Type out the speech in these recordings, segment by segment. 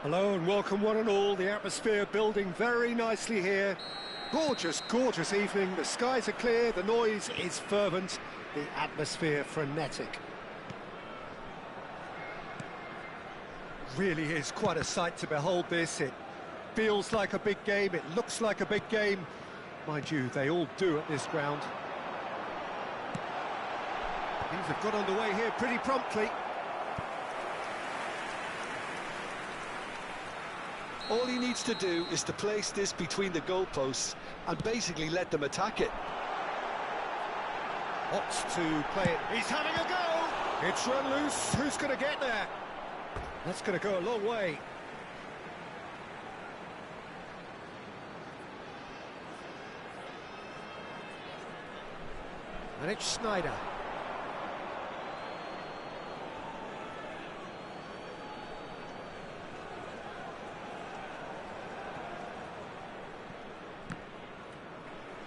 Hello and welcome one and all. The atmosphere building very nicely here. Gorgeous, gorgeous evening. The skies are clear, the noise is fervent, the atmosphere frenetic. Really is quite a sight to behold this. It feels like a big game, it looks like a big game. Mind you, they all do at this ground. Things have got underway here pretty promptly. All he needs to do is to place this between the goalposts and basically let them attack it. Wants to play it. He's having a go! It's run loose. Who's going to get there? That's going to go a long way. And it's Sneijder.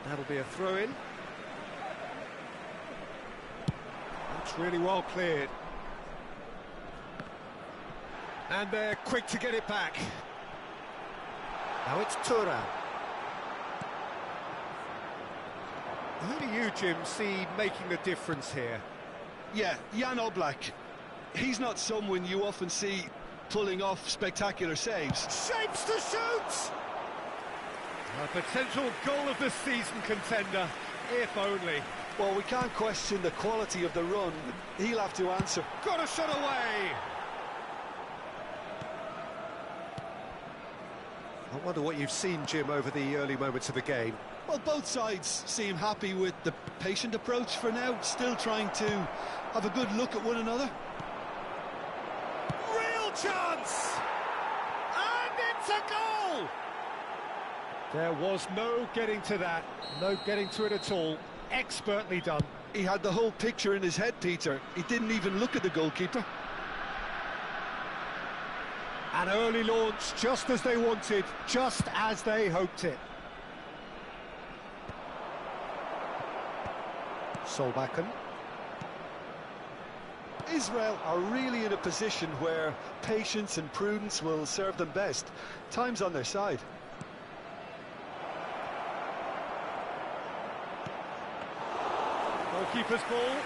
That'll be a throw-in. That's really well cleared. And they're quick to get it back. Now it's Thuram. Who do you, Jim, see making the difference here? Yeah, Jan Oblak. He's not someone you often see pulling off spectacular saves. Shapes to shoot! A potential goal of the season contender, if only. Well, we can't question the quality of the run. He'll have to answer. Got a shot away! I wonder what you've seen, Jim, over the early moments of the game. Well, both sides seem happy with the patient approach for now, still trying to have a good look at one another. Real chance! And it's a goal! There was no getting to that, no getting to it at all. Expertly done. He had the whole picture in his head, Peter. He didn't even look at the goalkeeper. An early launch, just as they wanted, just as they hoped it. Solbakken. Israel are really in a position where patience and prudence will serve them best. Time's on their side. Goalkeeper's ball.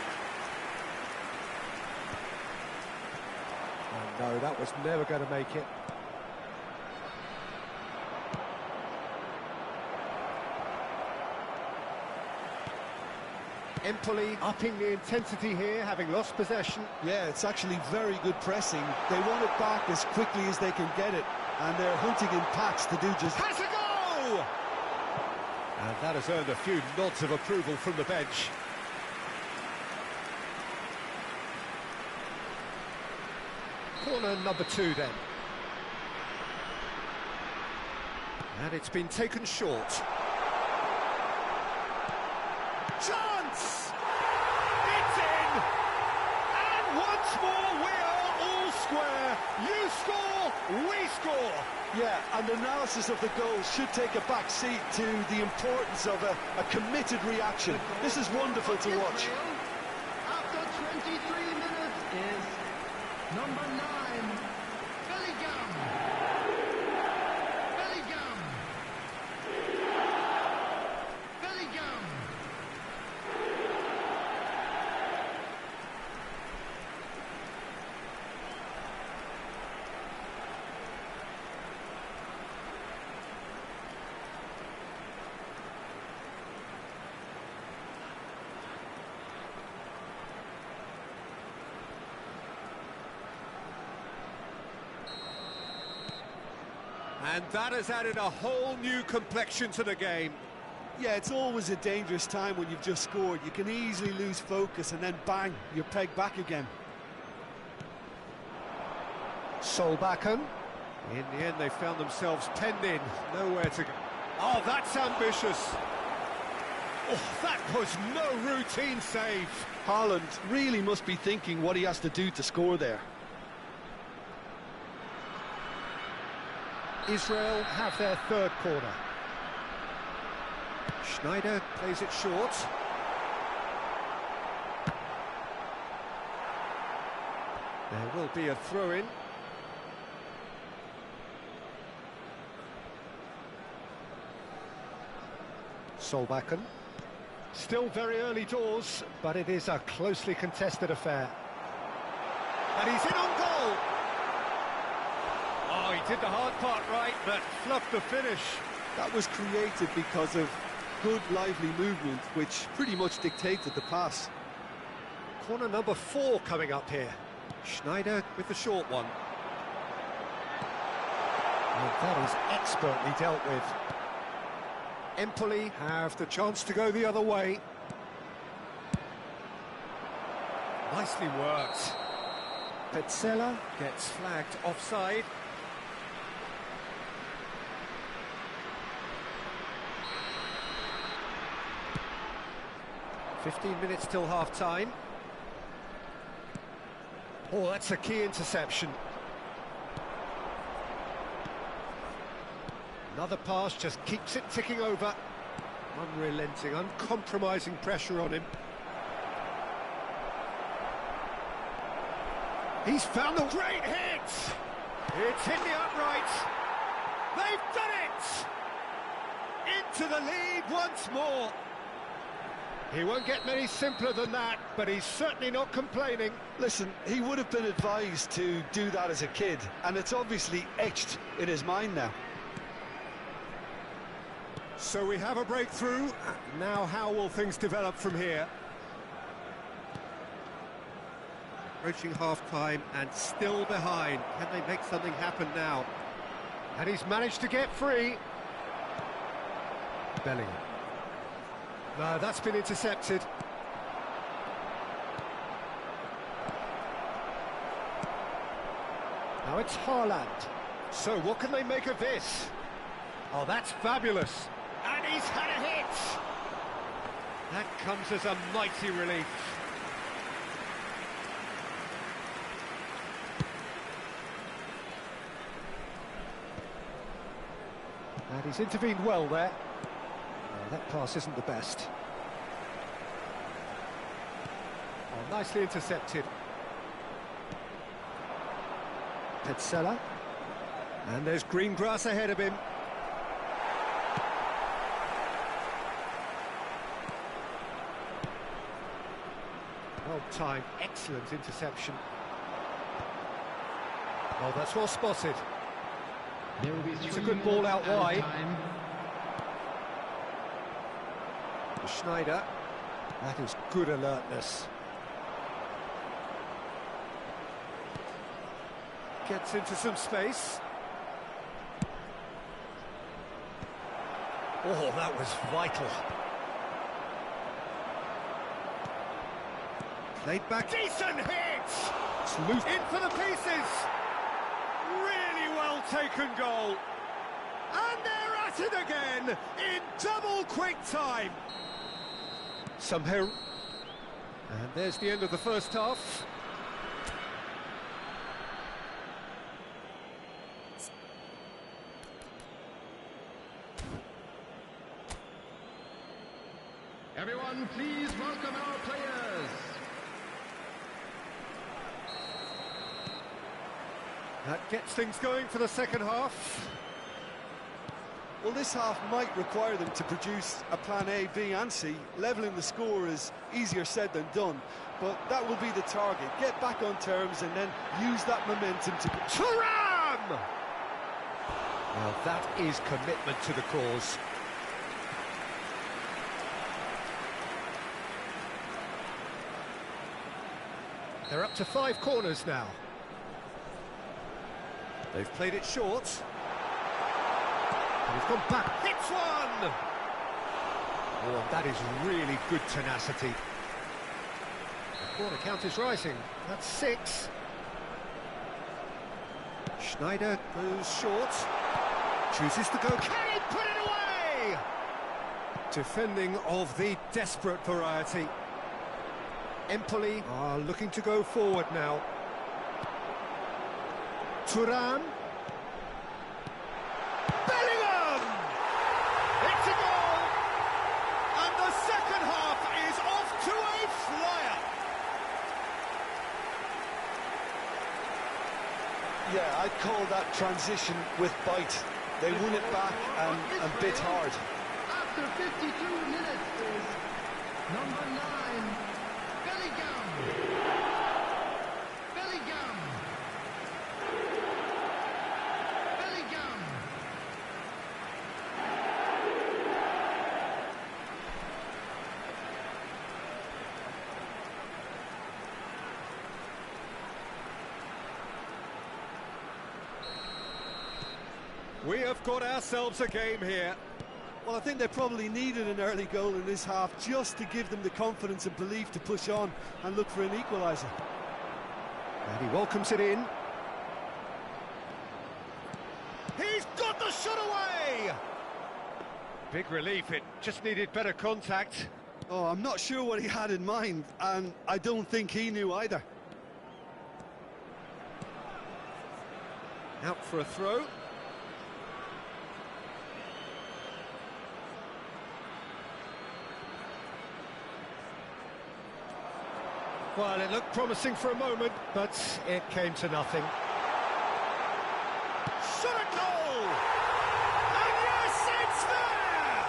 Oh no, that was never going to make it. Empoli upping the intensity here, having lost possession. Yeah, it's actually very good pressing. They want it back as quickly as they can get it, and they're hunting in packs to do just... Has a go! And that has earned a few nods of approval from the bench. Corner number 2 then. And it's been taken short. Chance! It's in! And once more we are all square. You score, we score. Yeah, and analysis of the goal should take a back seat to the importance of a committed reaction. This is wonderful to watch. After 23 minutes is number 9, Bellingham. Bellingham. Bellingham. And that has added a whole new complexion to the game. Yeah, it's always a dangerous time when you've just scored. You can easily lose focus and then bang, you're pegged back again. Solbakken. In the end, they found themselves penned in. Nowhere to go. Oh, that's ambitious. Oh, that was no routine save. Haaland really must be thinking what he has to do to score there. Israel have their third corner. Sneijder plays it short. There will be a throw-in. Solbakken. Still very early doors, but it is a closely contested affair. And he's in on goal! Oh, he did the hard part right, but fluffed the finish. That was created because of good, lively movement, which pretty much dictated the pass. Corner number 4 coming up here. Schneider with the short one. And that is expertly dealt with. Empoli have the chance to go the other way. Nicely worked. Petzela gets flagged offside. "15 minutes till half-time." Oh, that's a key interception. Another pass just keeps it ticking over. Unrelenting, uncompromising pressure on him. He's found the great hit! It's hit the upright. They've done it! Into the lead once more. He won't get many simpler than that, but he's certainly not complaining. Listen, he would have been advised to do that as a kid, and it's obviously etched in his mind now. So we have a breakthrough. Now how will things develop from here? Approaching half-time and still behind. Can they make something happen now? And he's managed to get free. Bellingham. No, that's been intercepted. Now it's Haaland. So what can they make of this? Oh, that's fabulous. And he's had a hit! That comes as a mighty relief. And he's intervened well there. Oh, that pass isn't the best. Oh, nicely intercepted. Petzela. And there's green grass ahead of him. Well timed, excellent interception. Oh, that's well spotted. There will be It's a good ball out wide. Time. Schneider. That is good alertness. Gets into some space. Oh, that was vital. Played back. Decent hit! It's loose. In for the pieces! Really well taken goal. And they're at it again in double quick time. Somehow. And there's the end of the first half. Everyone, please welcome our players. That gets things going for the second half. Well, this half might require them to produce a plan A, B and C. Levelling the score is easier said than done, but that will be the target. Get back on terms and then use that momentum to... Thuram! Well, that is commitment to the cause. They're up to 5 corners now. They've played it short. And he's gone back. Hits one! Oh, that is really good tenacity. The corner count is rising. That's 6. Schneider goes short. Chooses to go. Can he put it away? Defending of the desperate variety. Empoli are looking to go forward now. Thuram. Bellingham! It's a goal! And the second half is off to a flyer. Yeah, I'd call that transition with bite. They won it back and bit hard. After 52 minutes is number 9, Bellingham. Bellingham. Bellingham. We have got ourselves a game here. Well, I think they probably needed an early goal in this half just to give them the confidence and belief to push on and look for an equaliser. And he welcomes it in. He's got the shot away! Big relief, it just needed better contact. Oh, I'm not sure what he had in mind, and I don't think he knew either. Out for a throw. Well, it looked promising for a moment, but it came to nothing. Shot a goal! And yes, it's there!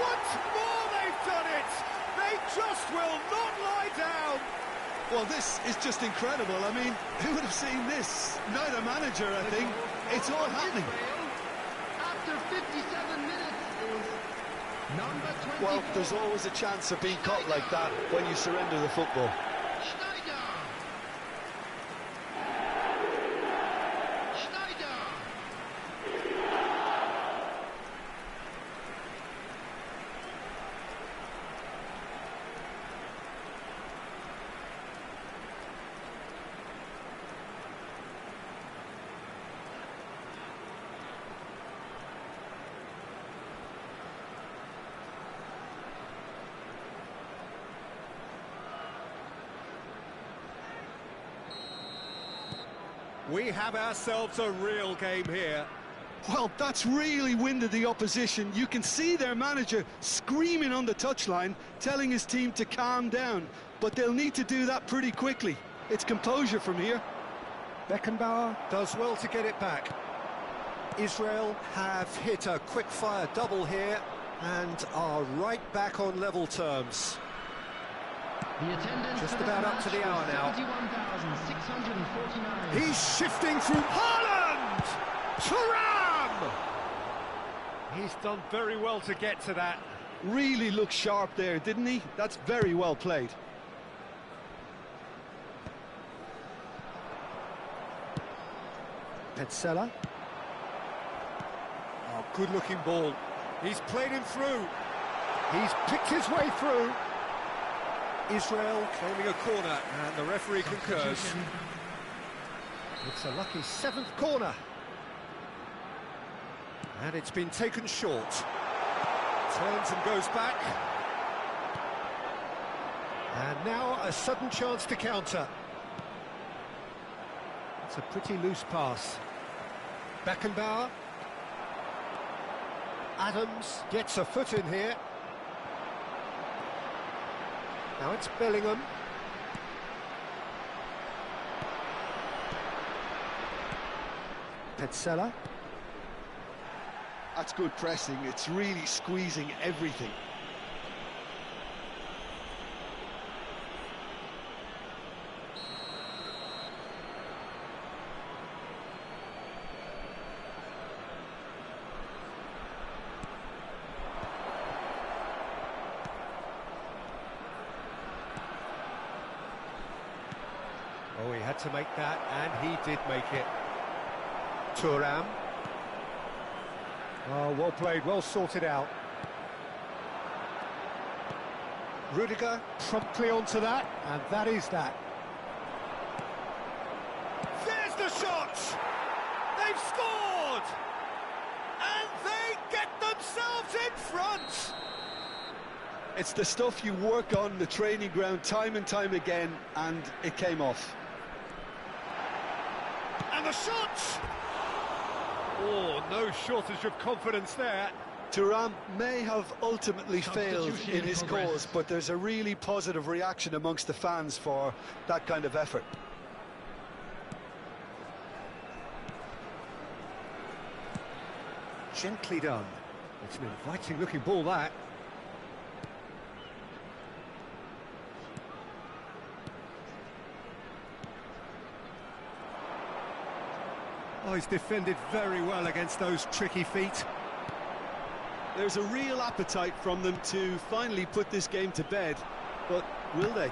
Once more they've done it! They just will not lie down! Well, this is just incredible. I mean, who would have seen this? Neither manager, I think. It's all happening. After 57 minutes is number 24. Well, there's always a chance of being caught like that when you surrender the football. Schneider. Schneider. We have ourselves a real game here. Well, that's really winded the opposition. You can see their manager screaming on the touchline, telling his team to calm down. But they'll need to do that pretty quickly. It's composure from here. Beckenbauer does well to get it back. Israel have hit a quick-fire double here and are right back on level terms. The attendance Just for about this up to match the hour was now. 71,649. He's shifting through Haaland! Thuram! He's done very well to get to that. Really looked sharp there, didn't he? That's very well played. Petzela. Oh, good-looking ball. He's played him through. He's picked his way through. Israel claiming a corner, and the referee concurs. It's a lucky 7th corner. And it's been taken short. Turns and goes back. And now a sudden chance to counter. It's a pretty loose pass. Beckenbauer. Adams gets a foot in here. Now it's Bellingham. Petzela. That's good pressing. It's really squeezing everything. Oh, he had to make that, and he did make it. Thuram. Oh, well played, well sorted out. Rudiger promptly onto that, and that is that. There's the shot! They've scored! And they get themselves in front! It's the stuff you work on the training ground time and time again, and it came off. And the shot! Oh, no shortage of confidence there. Thuram may have ultimately failed Substitution in his progress. cause, but there's a really positive reaction amongst the fans for that kind of effort. Gently done. It's an inviting-looking ball, that. Oh, he's defended very well against those tricky feet. There's a real appetite from them to finally put this game to bed, but will they?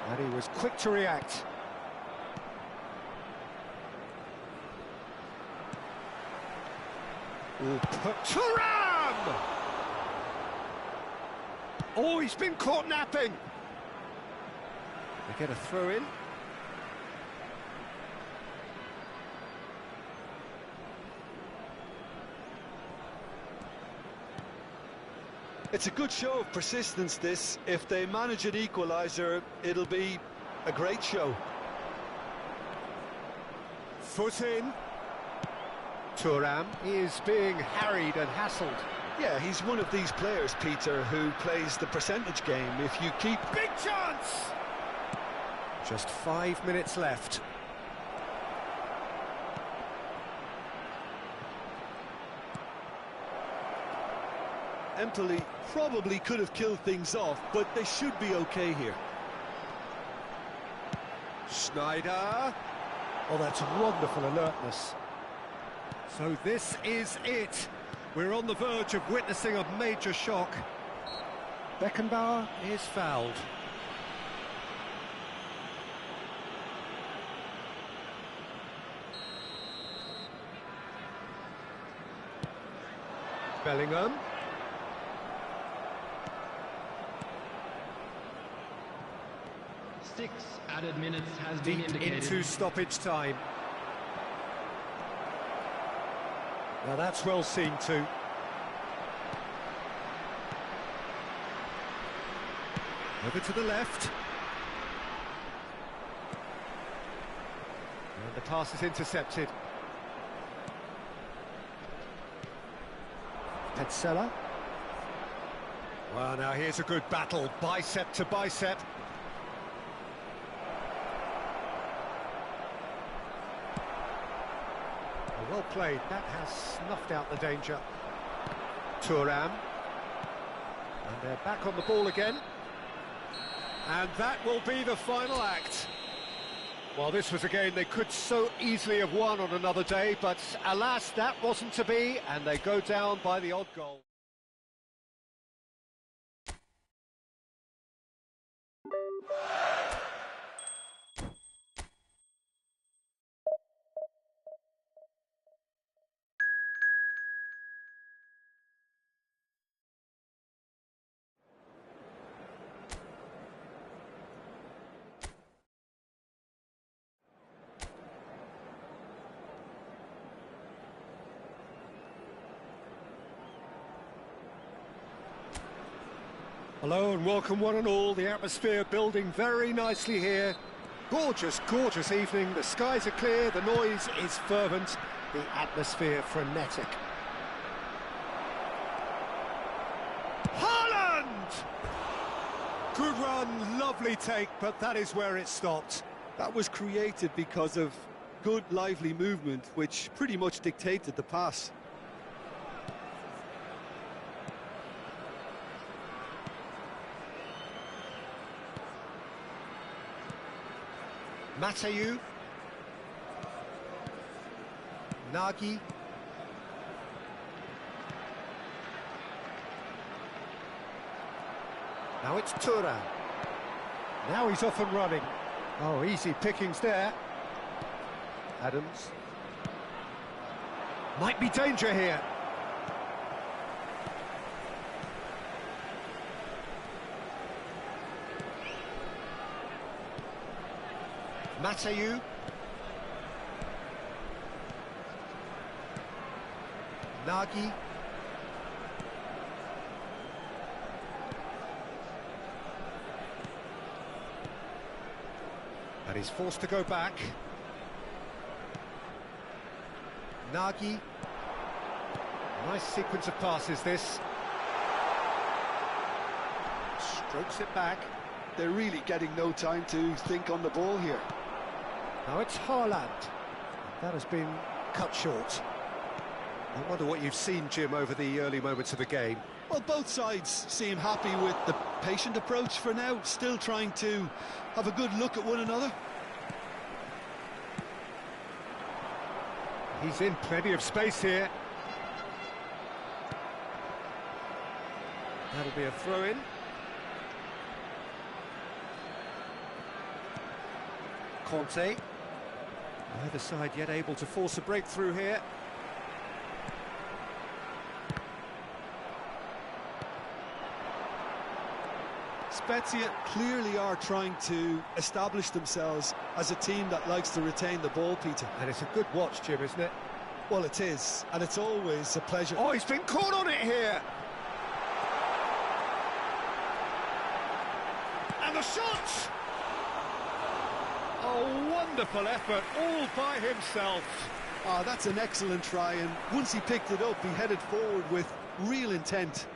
And he was quick to react. Thuram! Oh, he's been caught napping. They get a throw in. It's a good show of persistence, this. If they manage an equaliser, it'll be a great show. Foot in. Thuram is being harried and hassled. Yeah, he's one of these players, Peter, who plays the percentage game. If you keep... Big chance! Just 5 minutes left. Empoli probably could have killed things off, but they should be okay here. Schneider. Oh, that's wonderful alertness. So this is it. We're on the verge of witnessing a major shock. Beckenbauer is fouled. Bellingham. 6 added minutes has been Deep indicated. into stoppage time. Now that's well seen too. Over to the left. And the pass is intercepted. Petzela. Well, now here's a good battle, bicep to bicep. Well played, that has snuffed out the danger. Thuram. And they're back on the ball again. And that will be the final act. Well, this was a game they could so easily have won on another day, but alas, that wasn't to be, and they go down by the odd goal. Hello and welcome one and all. The atmosphere building very nicely here. Gorgeous, gorgeous evening. The skies are clear, the noise is fervent, the atmosphere frenetic. Haaland! Good run, lovely take, but that is where it stopped. That was created because of good, lively movement, which pretty much dictated the pass. Matayu. Nagy. Now it's Thuram. Now he's off and running. Oh, easy pickings there. Adams. Might be danger here. Matayu. Nagy. And he's forced to go back. Nagy. Nice sequence of passes, this. Strokes it back. They're really getting no time to think on the ball here. Now it's Haaland. That has been cut short. I wonder what you've seen, Jim, over the early moments of the game. Well, both sides seem happy with the patient approach for now, still trying to have a good look at one another. He's in plenty of space here. That'll be a throw-in. Conte. Neither side yet able to force a breakthrough here. Spezia clearly are trying to establish themselves as a team that likes to retain the ball, Peter. And it's a good watch, Jim, isn't it? Well, it is, and it's always a pleasure. Oh, he's been caught on it here! And the shot! Oh, wonderful effort, all by himself. Ah, that's an excellent try, and once he picked it up, he headed forward with real intent.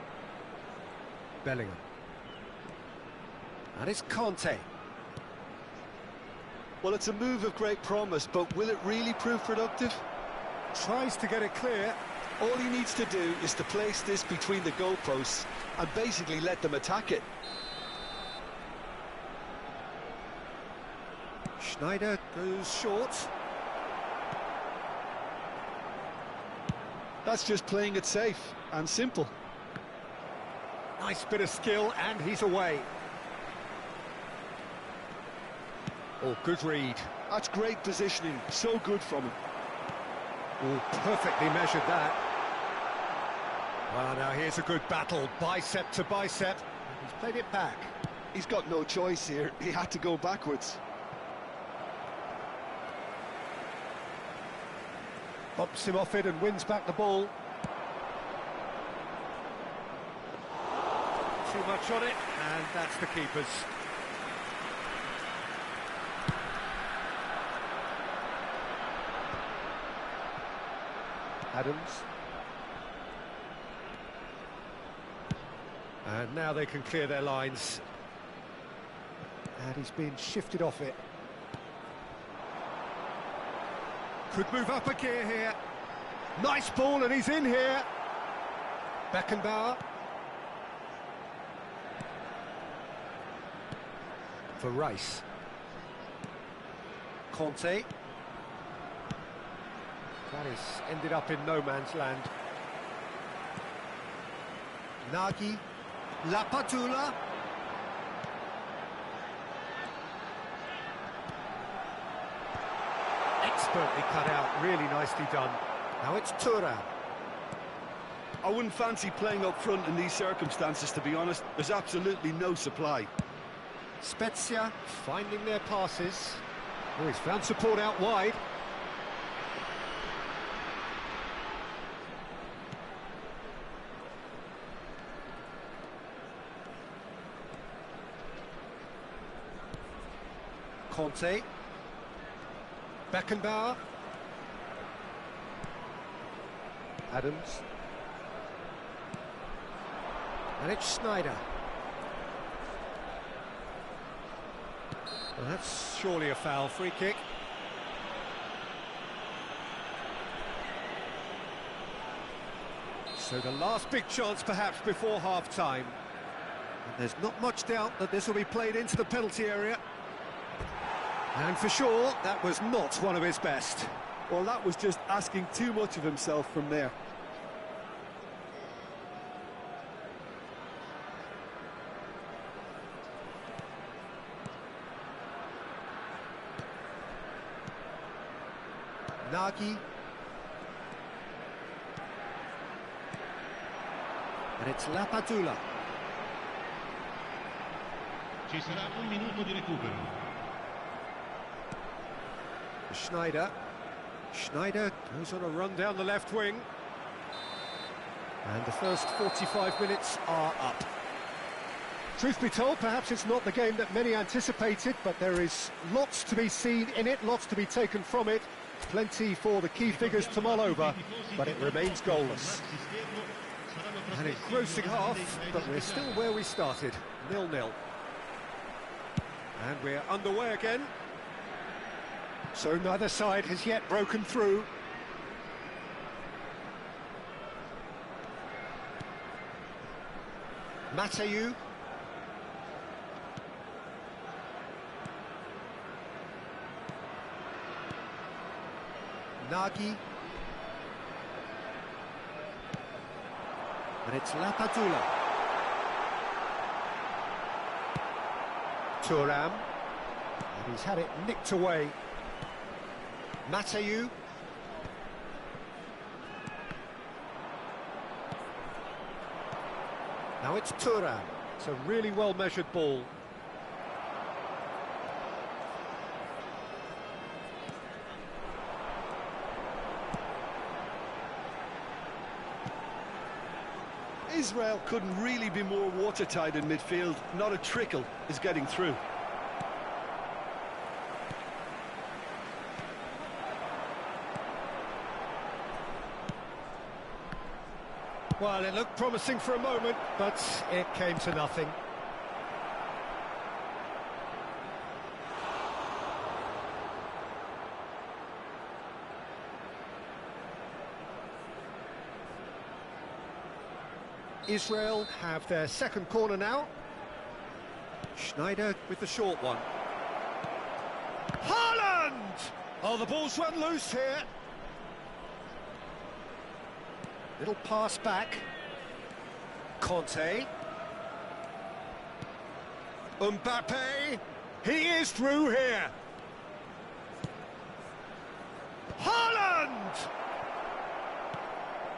Bellingham. And it's Conte. Well, it's a move of great promise, but will it really prove productive? Tries to get it clear. All he needs to do is to place this between the goalposts and basically let them attack it. Schneider goes short. That's just playing it safe and simple. Nice bit of skill, and he's away. Oh, good read. That's great positioning, so good from him. Oh, perfectly measured that. Well, now here's a good battle, bicep to bicep. He's played it back. He's got no choice here, he had to go backwards. Bumps him off it and wins back the ball. Too much on it, and that's the keeper's. Adams. And now they can clear their lines. And he's been shifted off it. Could move up a gear here. Nice ball, and he's in here. Beckenbauer. For Rice. Conte. That has ended up in no man's land. Nagy. Lapadula. Expertly cut out, really nicely done. Now it's Thuram. I wouldn't fancy playing up front in these circumstances, to be honest. There's absolutely no supply. Spezia finding their passes. Oh, he's found support out wide. Conte. Beckenbauer. Adams. And it's Schneider. Well, that's surely a foul. Free kick. So the last big chance perhaps before half-time. And there's not much doubt that this will be played into the penalty area. And for sure, that was not one of his best. Well, that was just asking too much of himself from there. Nagy. And it's Lapadula. Ci sarà un minuto di recupero. Schneider. Schneider goes on a run down the left wing. And the first 45 minutes are up. Truth be told, perhaps it's not the game that many anticipated, but there is lots to be seen in it, lots to be taken from it. Plenty for the key figures to mull over, but it remains goalless. An engrossing half, but we're still where we started, 0-0. And we're underway again. So neither side has yet broken through. Mateu. Nagy. And it's Lapadula. Thuram. And he's had it nicked away. Mateu. Now it's Thuram. It's a really well-measured ball. Israel couldn't really be more watertight in midfield. Not a trickle is getting through. Well, it looked promising for a moment, but it came to nothing. Israel have their second corner now. Schneider with the short one. Haaland! Oh, the ball's run loose here. Little pass back. Conte. Mbappe, he is through here. Haaland!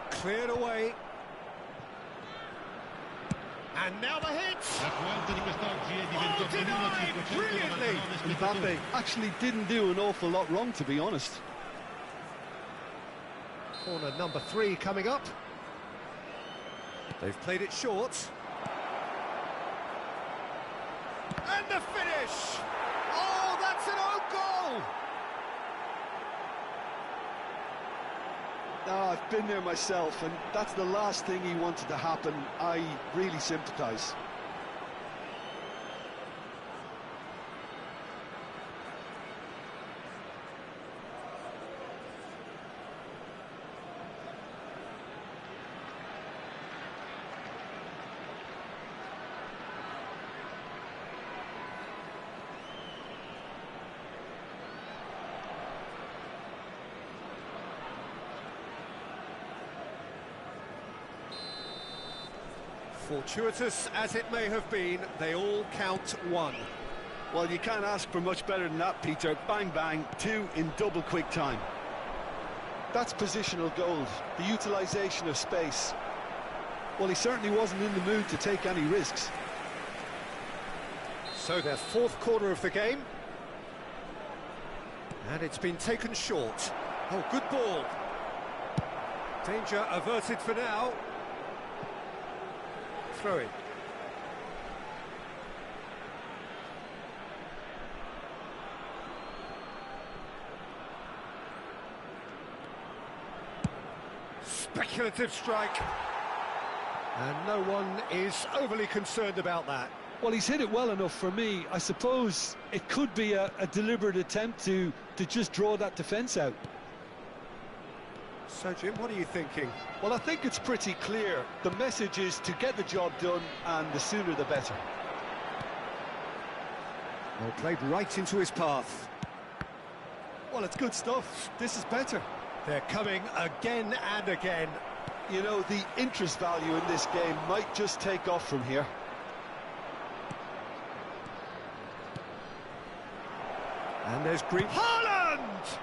Cleared away. And now the hit. La quarta di quest'oggi è Oh, denied brilliantly. Mbappe actually didn't do an awful lot wrong, to be honest. Corner number 3 coming up. They've played it short. And the finish. Oh, that's an own goal. Oh, I've been there myself, and that's the last thing he wanted to happen. I really sympathise. Fortuitous as it may have been, they all count one. Well, you can't ask for much better than that, Peter. Bang, bang, 2 in double quick time. That's positional gold, the utilisation of space. Well, he certainly wasn't in the mood to take any risks. So their fourth quarter of the game. And it's been taken short. Oh, good ball. Danger averted for now. Throw in. Speculative strike. And no one is overly concerned about that. Well, he's hit it well enough for me. I suppose it could be a deliberate attempt to just draw that defence out. So, Jim, what are you thinking? Well, I think it's pretty clear. The message is to get the job done, and the sooner the better. Well, played right into his path. Well, it's good stuff. This is better. They're coming again and again. You know, the interest value in this game might just take off from here. And there's green. Haaland!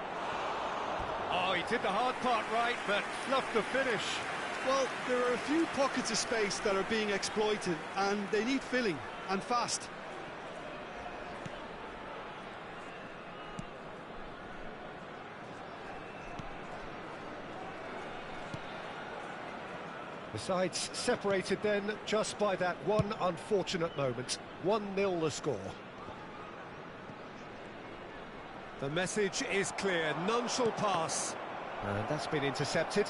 Oh, he did the hard part right, but fluffed the finish. Well, there are a few pockets of space that are being exploited, and they need filling, and fast. The sides separated then just by that one unfortunate moment. 1-0 the score. The message is clear, none shall pass. And that's been intercepted.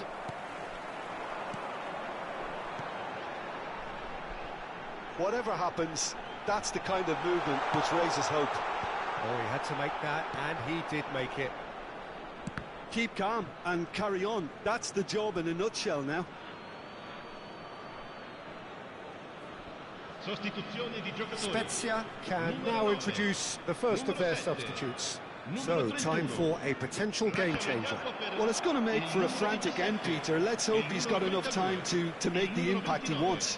Whatever happens, that's the kind of movement which raises hope. Oh, he had to make that, and he did make it. Keep calm and carry on. That's the job in a nutshell now. Spezia can now introduce the first of their substitutes. So, time for a potential game changer. Well, it's going to make for a frantic end, Peter. Let's hope he's got enough time to make the impact he wants.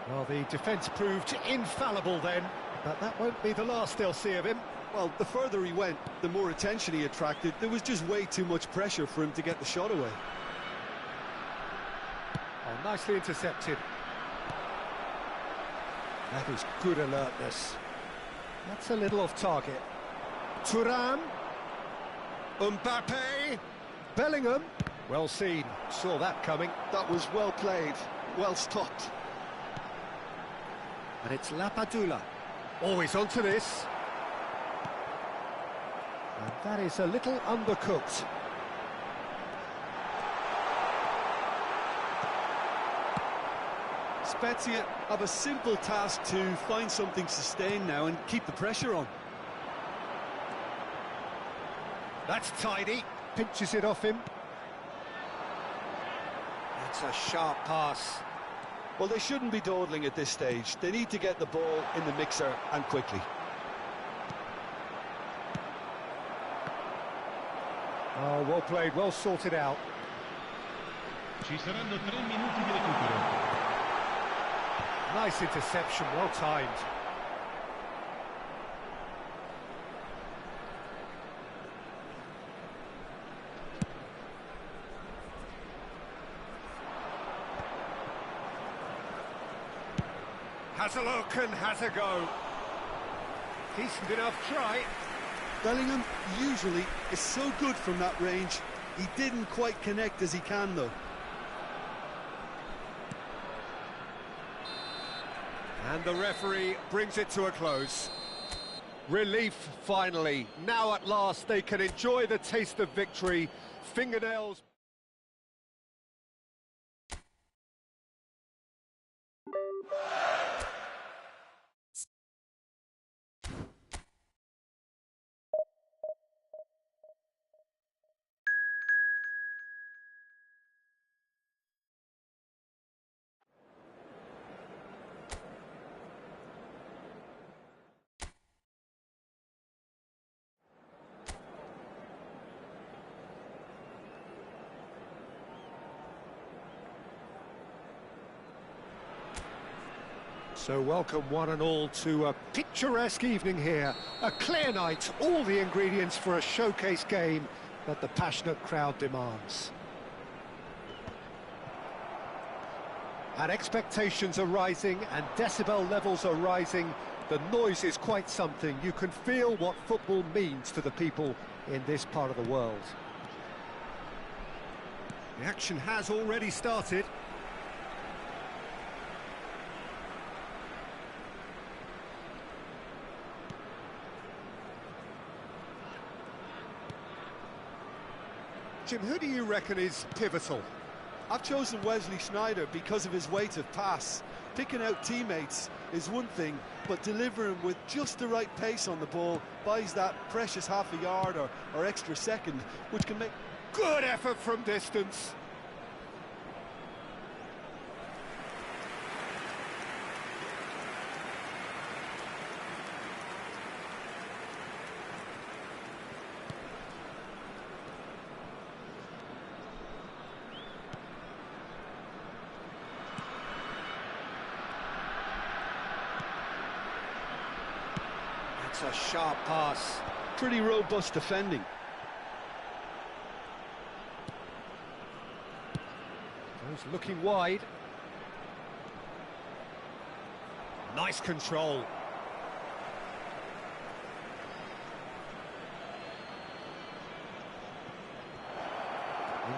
Well, the defence proved infallible then, but that won't be the last they'll see of him. Well, the further he went, the more attention he attracted. There was just way too much pressure for him to get the shot away. Oh, nicely intercepted. That is good alertness. That's a little off target. Thuram. Mbappe. Bellingham. Well seen. Saw that coming. That was well played, well stopped. And it's Lapadula. Always onto this. And that is a little undercooked. Spezia have a simple task to find something sustained now and keep the pressure on. That's tidy. Pinches it off him. That's a sharp pass. Well, they shouldn't be dawdling at this stage. They need to get the ball in the mixer and quickly. Oh, well played, well sorted out. Ci saranno 3 minuti di recupero. Nice interception, well timed. Has a look and has a go. Decent enough try. Bellingham usually is so good from that range. He didn't quite connect as he can, though. And the referee brings it to a close. Relief, finally. Now at last they can enjoy the taste of victory. Fingernails... So welcome one and all to a picturesque evening here. A clear night, all the ingredients for a showcase game that the passionate crowd demands. And expectations are rising and decibel levels are rising. The noise is quite something. You can feel what football means to the people in this part of the world. The action has already started. Jim, who do you reckon is pivotal? I've chosen Wesley Sneijder because of his weight of pass. Picking out teammates is one thing, but delivering with just the right pace on the ball buys that precious half a yard or extra second, which can make... Good effort from distance. That's a sharp pass. Pretty robust defending. Goes looking wide. Nice control.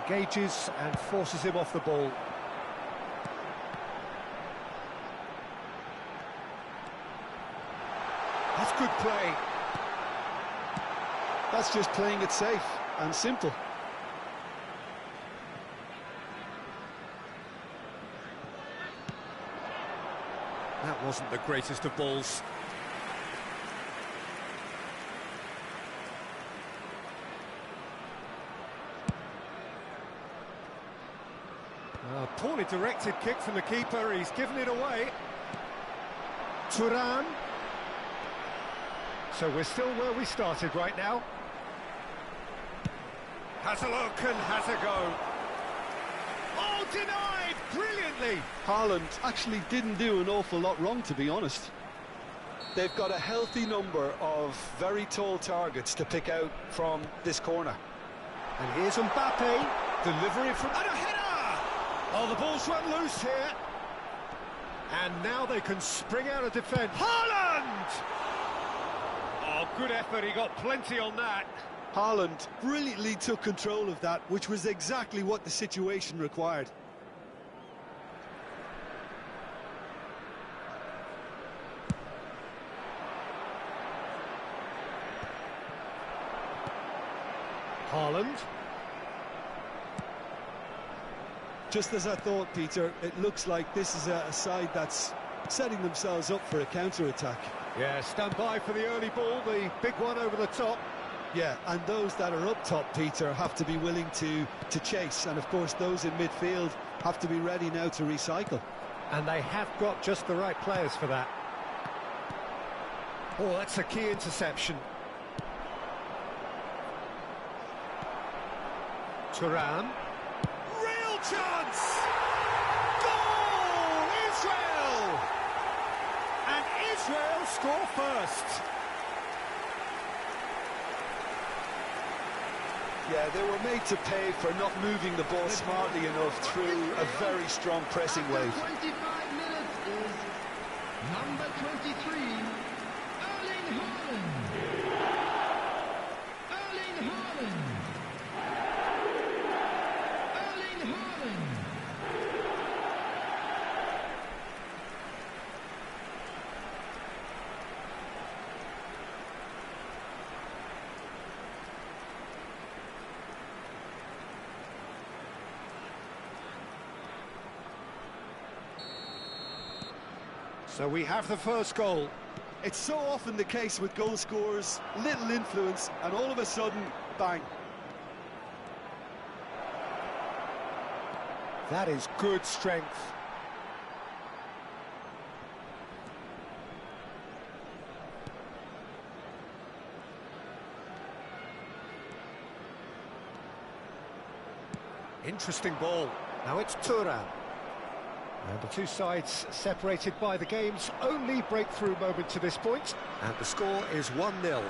Engages and forces him off the ball. That's good play. That's just playing it safe and simple. That wasn't the greatest of balls. A poorly directed kick from the keeper, he's given it away. Thuram. So we're still where we started right now. Has a look and has a go. Oh, denied brilliantly. Haaland actually didn't do an awful lot wrong, to be honest. They've got a healthy number of very tall targets to pick out from this corner. And here's Mbappe. Delivery from... And a header! Oh, the ball's run loose here. And now they can spring out of defence. Haaland! Oh, good effort, he got plenty on that. Haaland brilliantly took control of that, which was exactly what the situation required. Haaland. Just as I thought, Peter, it looks like this is a side that's setting themselves up for a counter-attack. Yeah, stand by for the early ball, the big one over the top. Yeah, and those that are up top, Peter, have to be willing to chase. And, of course, those in midfield have to be ready now to recycle. And they have got just the right players for that. Oh, that's a key interception. Thuram. Real chance! Goal! Israel! And Israel score first. Yeah, they were made to pay for not moving the ball smartly enough through a very strong pressing wave. 25 minutes is number 23, Erling Haaland. Erling Haaland. Erling Haaland. So we have the first goal. It's so often the case with goal scorers, little influence, and all of a sudden, bang. That is good strength. Interesting ball. Now it's Thuram. And the two sides separated by the game's only breakthrough moment to this point. And the score is 1-0.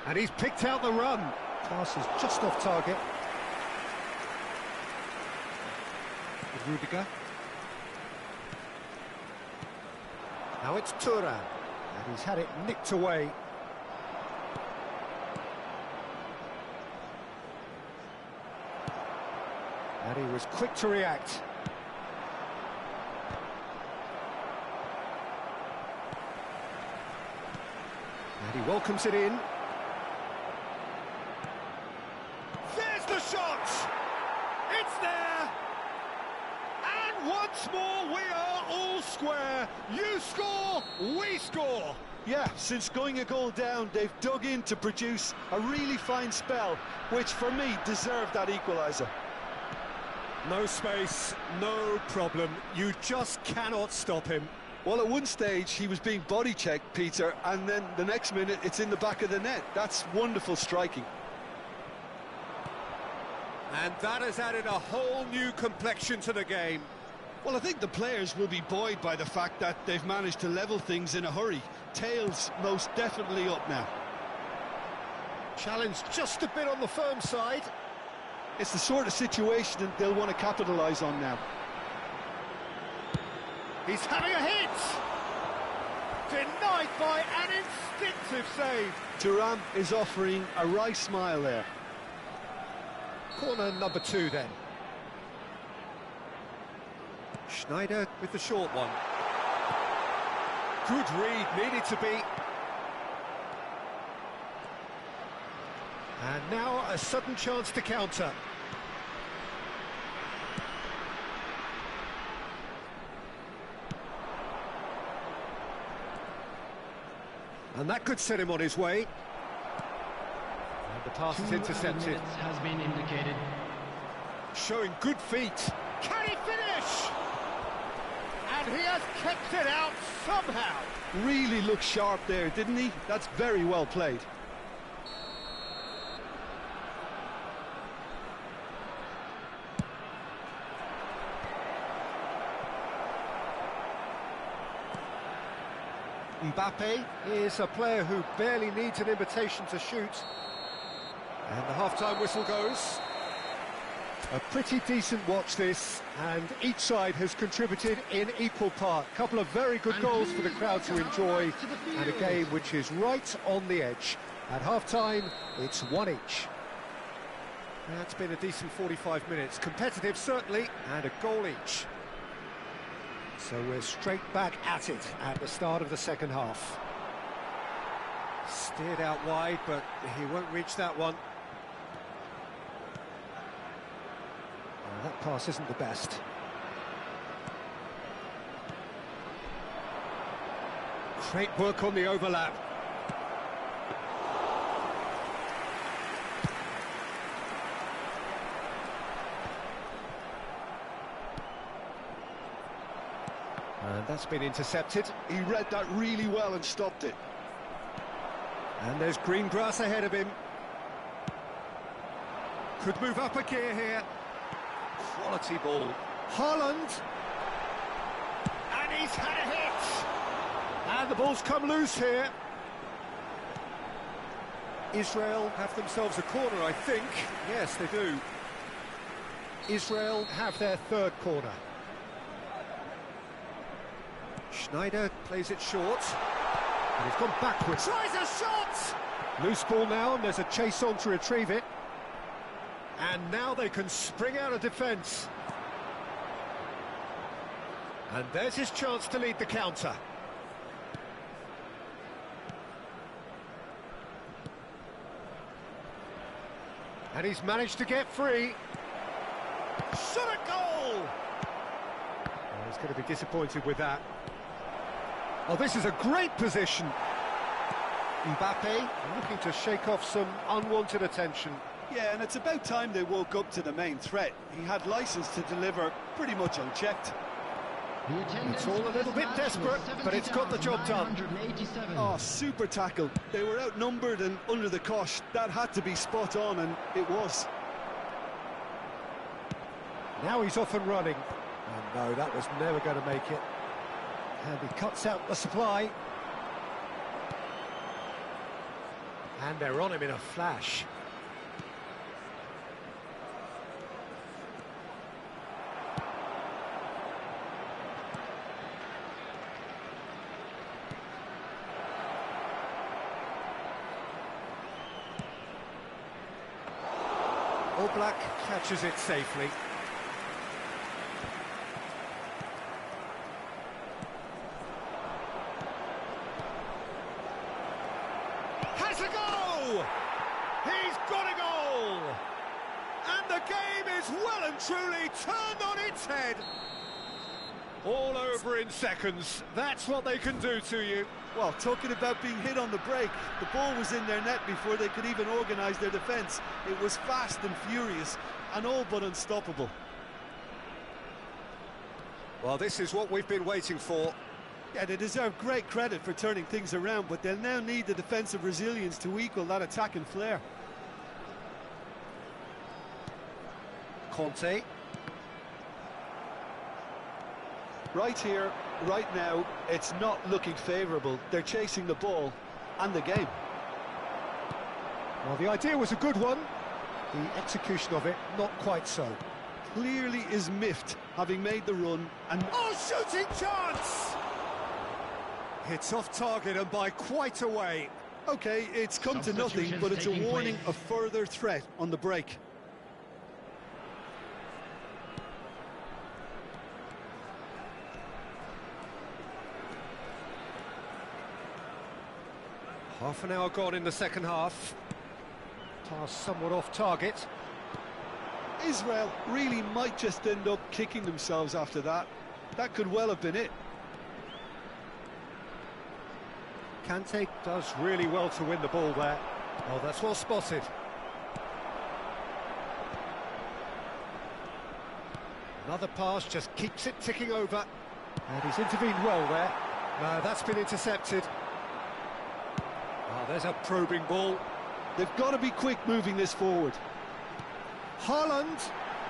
And he's picked out the run. Pass is just off target. With Rudiger. Now it's Thuram. And he's had it nicked away. And he was quick to react. And he welcomes it in. There's the shot! It's there! And once more we are all square. You score, we score. Yeah, since going a goal down, they've dug in to produce a really fine spell, which for me deserved that equaliser. No space, no problem. You just cannot stop him. Well, at one stage, he was being body-checked, Peter, and then the next minute, it's in the back of the net. That's wonderful striking. And that has added a whole new complexion to the game. Well, I think the players will be buoyed by the fact that they've managed to level things in a hurry. Tails most definitely up now. Challenge just a bit on the firm side. It's the sort of situation that they'll want to capitalise on now. He's having a hit! Denied by an instinctive save. Thuram is offering a wry smile there. Corner number 2 then. Schneider with the short one. Good read, needed to be. And now a sudden chance to counter. And that could set him on his way. And the pass is intercepted. Has been indicated. Showing good feet. Can he finish? And he has kept it out somehow. Really looked sharp there, didn't he? That's very well played. Mbappe is a player who barely needs an invitation to shoot. And the half-time whistle goes. A pretty decent watch this, and each side has contributed in equal part. A couple of very good goals for the crowd to enjoy, and a game which is right on the edge. At half-time, it's one each. That's been a decent 45 minutes. Competitive, certainly, and a goal each. So we're straight back at it at the start of the second half. Steered out wide, but he won't reach that one. That pass isn't the best. Great work on the overlap. And that's been intercepted. He read that really well and stopped it. And there's green grass ahead of him. Could move up a gear here. Quality ball. Haaland. And he's had a hit. And the ball's come loose here. Israel have themselves a corner, I think. Yes, they do. Israel have their third corner. Schneider plays it short. And he's gone backwards. Tries a shot. Loose ball now, and there's a chase on to retrieve it. And now they can spring out of defence. And there's his chance to lead the counter. And he's managed to get free. Shot a goal. Oh, he's going to be disappointed with that. Oh, this is a great position. Mbappe looking to shake off some unwanted attention. Yeah, and it's about time they woke up to the main threat. He had licence to deliver pretty much unchecked. It's all a little bit desperate, but it's got the job done. Oh, super tackle. They were outnumbered and under the cosh. That had to be spot on, and it was. Now he's off and running. And no, that was never going to make it. And he cuts out the supply. And they're on him in a flash. Black catches it safely. Has a goal! He's got a goal! And the game is well and truly turned on its head. All over in seconds. That's what they can do to you. Well, talking about being hit on the break, the ball was in their net before they could even organise their defence. It was fast and furious and all but unstoppable. Well, this is what we've been waiting for. Yeah, they deserve great credit for turning things around, but they'll now need the defensive resilience to equal that attacking flair. Conte. Right here, right now, it's not looking favourable. They're chasing the ball and the game. Well, the idea was a good one. The execution of it, not quite so. Clearly is miffed, having made the run and... Oh, shooting chance! It's off target and by quite a way. OK, it's come to nothing, but it's a warning of further threat on the break. Half an hour gone in the second half. Pass somewhat off target. Israel really might just end up kicking themselves after that. That could well have been it. Kante does really well to win the ball there. Oh, that's well spotted. Another pass just keeps it ticking over. And he's intervened well there. No, that's been intercepted. Oh, there's a probing ball. They've got to be quick moving this forward. Haaland.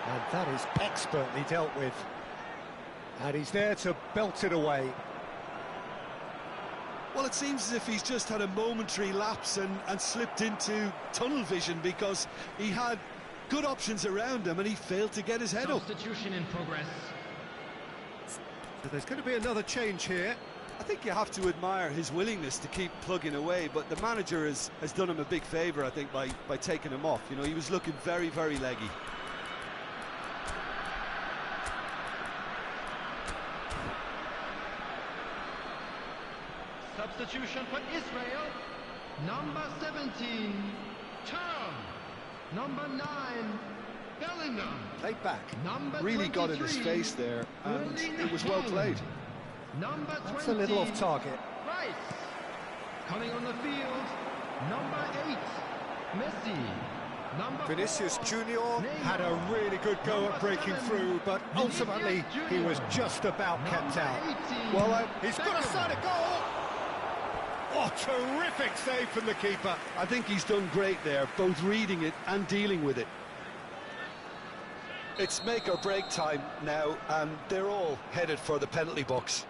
And that is expertly dealt with. And he's there to belt it away. Well, it seems as if he's just had a momentary lapse and slipped into tunnel vision, because he had good options around him and he failed to get his head up. Substitution in progress. So there's going to be another change here. I think you have to admire his willingness to keep plugging away, but the manager has done him a big favour, I think, by taking him off. You know, he was looking very, very leggy. Substitution for Israel. Number 17, Turn. Number 9, Bellingham. Played back. Number Really got in his 23, face there, and Erling it was well Haaland. played. Number 20, That's a little off target. Rice. Coming on the field, number 8, Messi. Number Vinicius 4, Junior Neymar. had a really good go at breaking through, but ultimately he was just about kept out. Well, He's got a side of goal. Oh, terrific save from the keeper. I think he's done great there, both reading it and dealing with it. It's make or break time now, and they're all headed for the penalty box.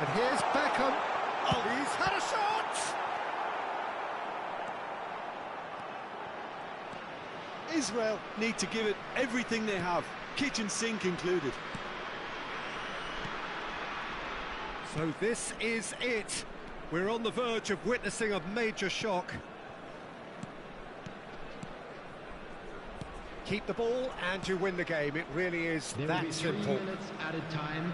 And here's Beckham. Oh, he's had a shot. Israel need to give it everything they have, kitchen sink included. So this is it. We're on the verge of witnessing a major shock. Keep the ball and you win the game. It really is There will be that 3 simple. minutes added time.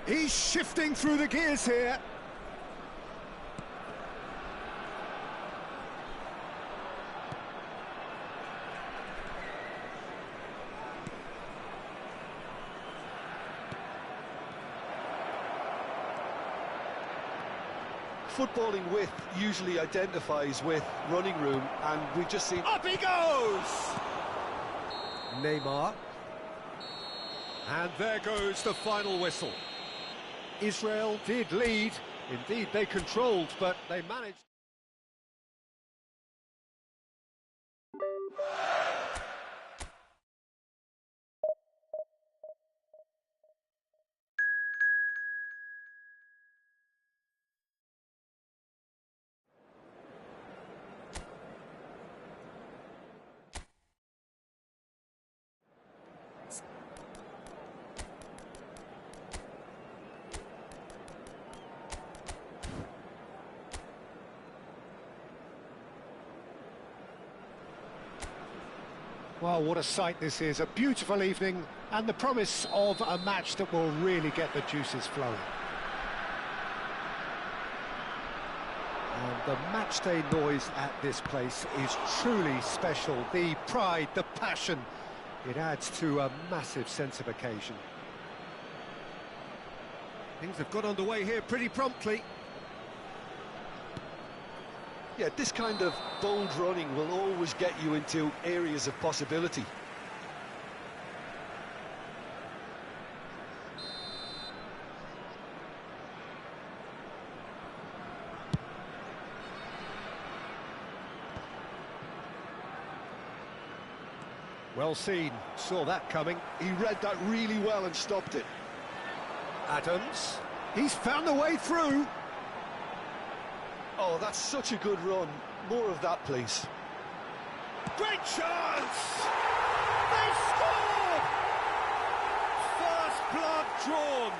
He's shifting through the gears here. Footballing width usually identifies with running room, and we've just seen... Up he goes! Neymar. And there goes the final whistle. Israel did lead. Indeed, they controlled, but they managed. Well, what a sight this is. A beautiful evening and the promise of a match that will really get the juices flowing. And the matchday noise at this place is truly special. The pride, the passion, it adds to a massive sense of occasion. Things have got underway here pretty promptly. Yeah, this kind of bold running will always get you into areas of possibility. Well seen, saw that coming. He read that really well and stopped it. Adams, he's found the way through. Oh, that's such a good run. More of that, please. Great chance! They scored! First blood drawn.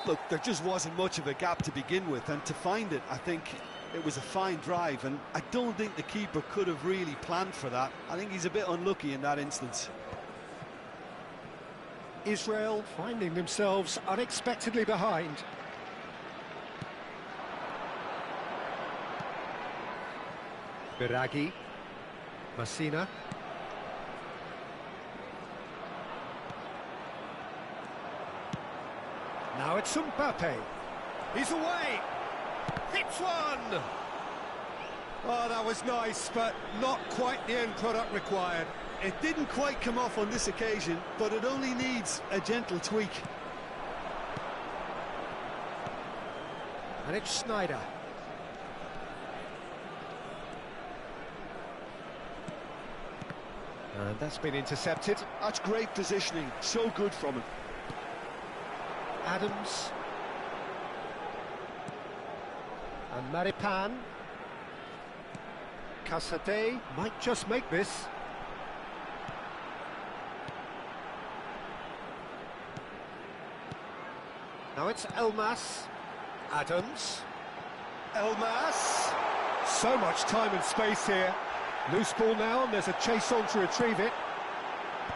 Look, there just wasn't much of a gap to begin with, and to find it, I think it was a fine drive, and I don't think the keeper could have really planned for that. I think he's a bit unlucky in that instance. Israel finding themselves unexpectedly behind. Biragi, Messina. Now it's Mbappe. He's away. Hits one. Oh, that was nice, but not quite the end product required. It didn't quite come off on this occasion, but it only needs a gentle tweak. And it's Sneijder. And that's been intercepted. That's great positioning, so good from him. Adams. And Maripan. Casadei might just make this. Now it's Elmas. Adams. Elmas. So much time and space here. Loose ball now, and there's a chase on to retrieve it.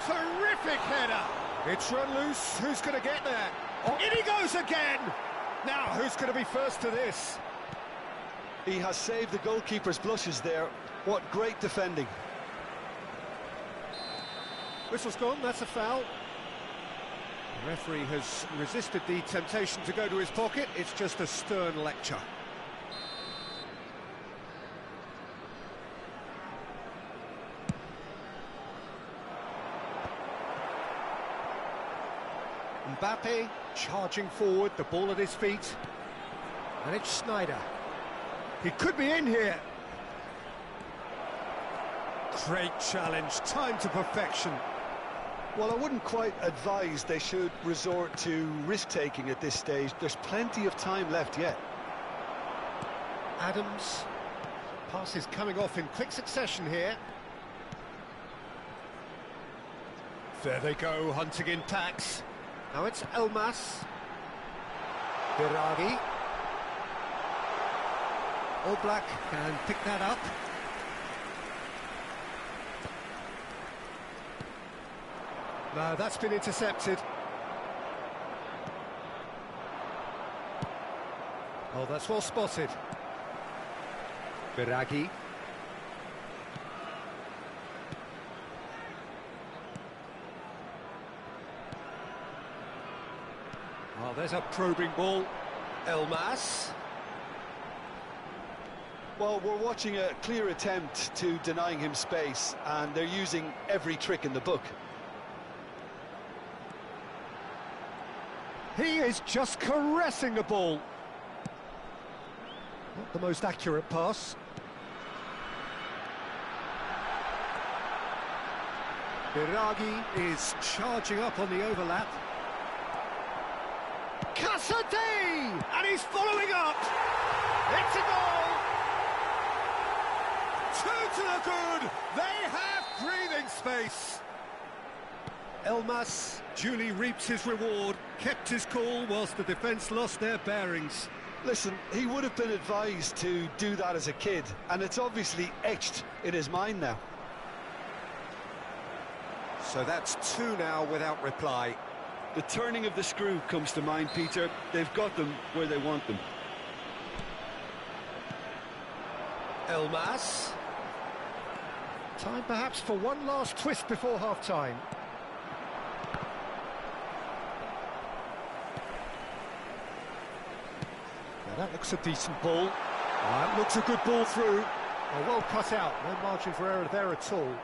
Terrific header. It's run loose. Who's going to get there? Oh, in he goes again. Now, who's going to be first to this? He has saved the goalkeeper's blushes there. What great defending. Whistle's gone, that's a foul. The referee has resisted the temptation to go to his pocket. It's just a stern lecture. Mbappe charging forward, the ball at his feet. And it's Sneijder. He could be in here. Great challenge, time to perfection. Well, I wouldn't quite advise they should resort to risk-taking at this stage. There's plenty of time left yet. Adams. Passes coming off in quick succession here. There they go, hunting in packs. Now it's Elmas. Biragi. Oblak can pick that up. No, that's been intercepted. Oh, that's well spotted. Biragi. Oh, there's a probing ball. Elmas. Well, we're watching a clear attempt to denying him space, and they're using every trick in the book. He is just caressing the ball. Not the most accurate pass. Biragi is charging up on the overlap. Casadei! And he's following up. It's a goal. 2 to the good. They have breathing space. Elmas duly reaps his reward, kept his cool whilst the defence lost their bearings. Listen, he would have been advised to do that as a kid, and it's obviously etched in his mind now. So that's 2 now without reply. The turning of the screw comes to mind, Peter. They've got them where they want them. Elmas. Time perhaps for one last twist before half-time. Now that looks a decent ball. That looks a good ball through. Oh, well cut out, no margin for error there at all.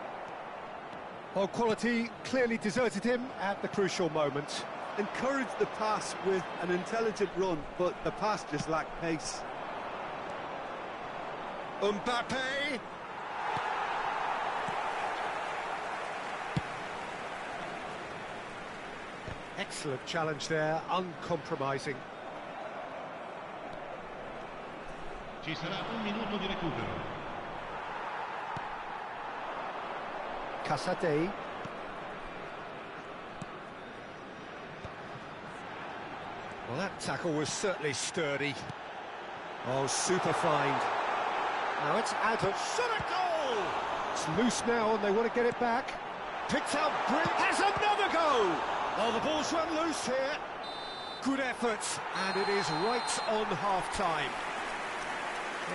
Well, quality clearly deserted him at the crucial moment. Encouraged the pass with an intelligent run, but the pass just lacked pace. Mbappe. Excellent challenge there, uncompromising. Ci sarà un minuto di recupero. Casadei. Well, that tackle was certainly sturdy. Oh, super find. Now it's Adams. Shot a goal. It's loose now and they want to get it back. Picked out Brick. Has another go. Oh, the ball's run loose here. Good effort, and it is right on half-time.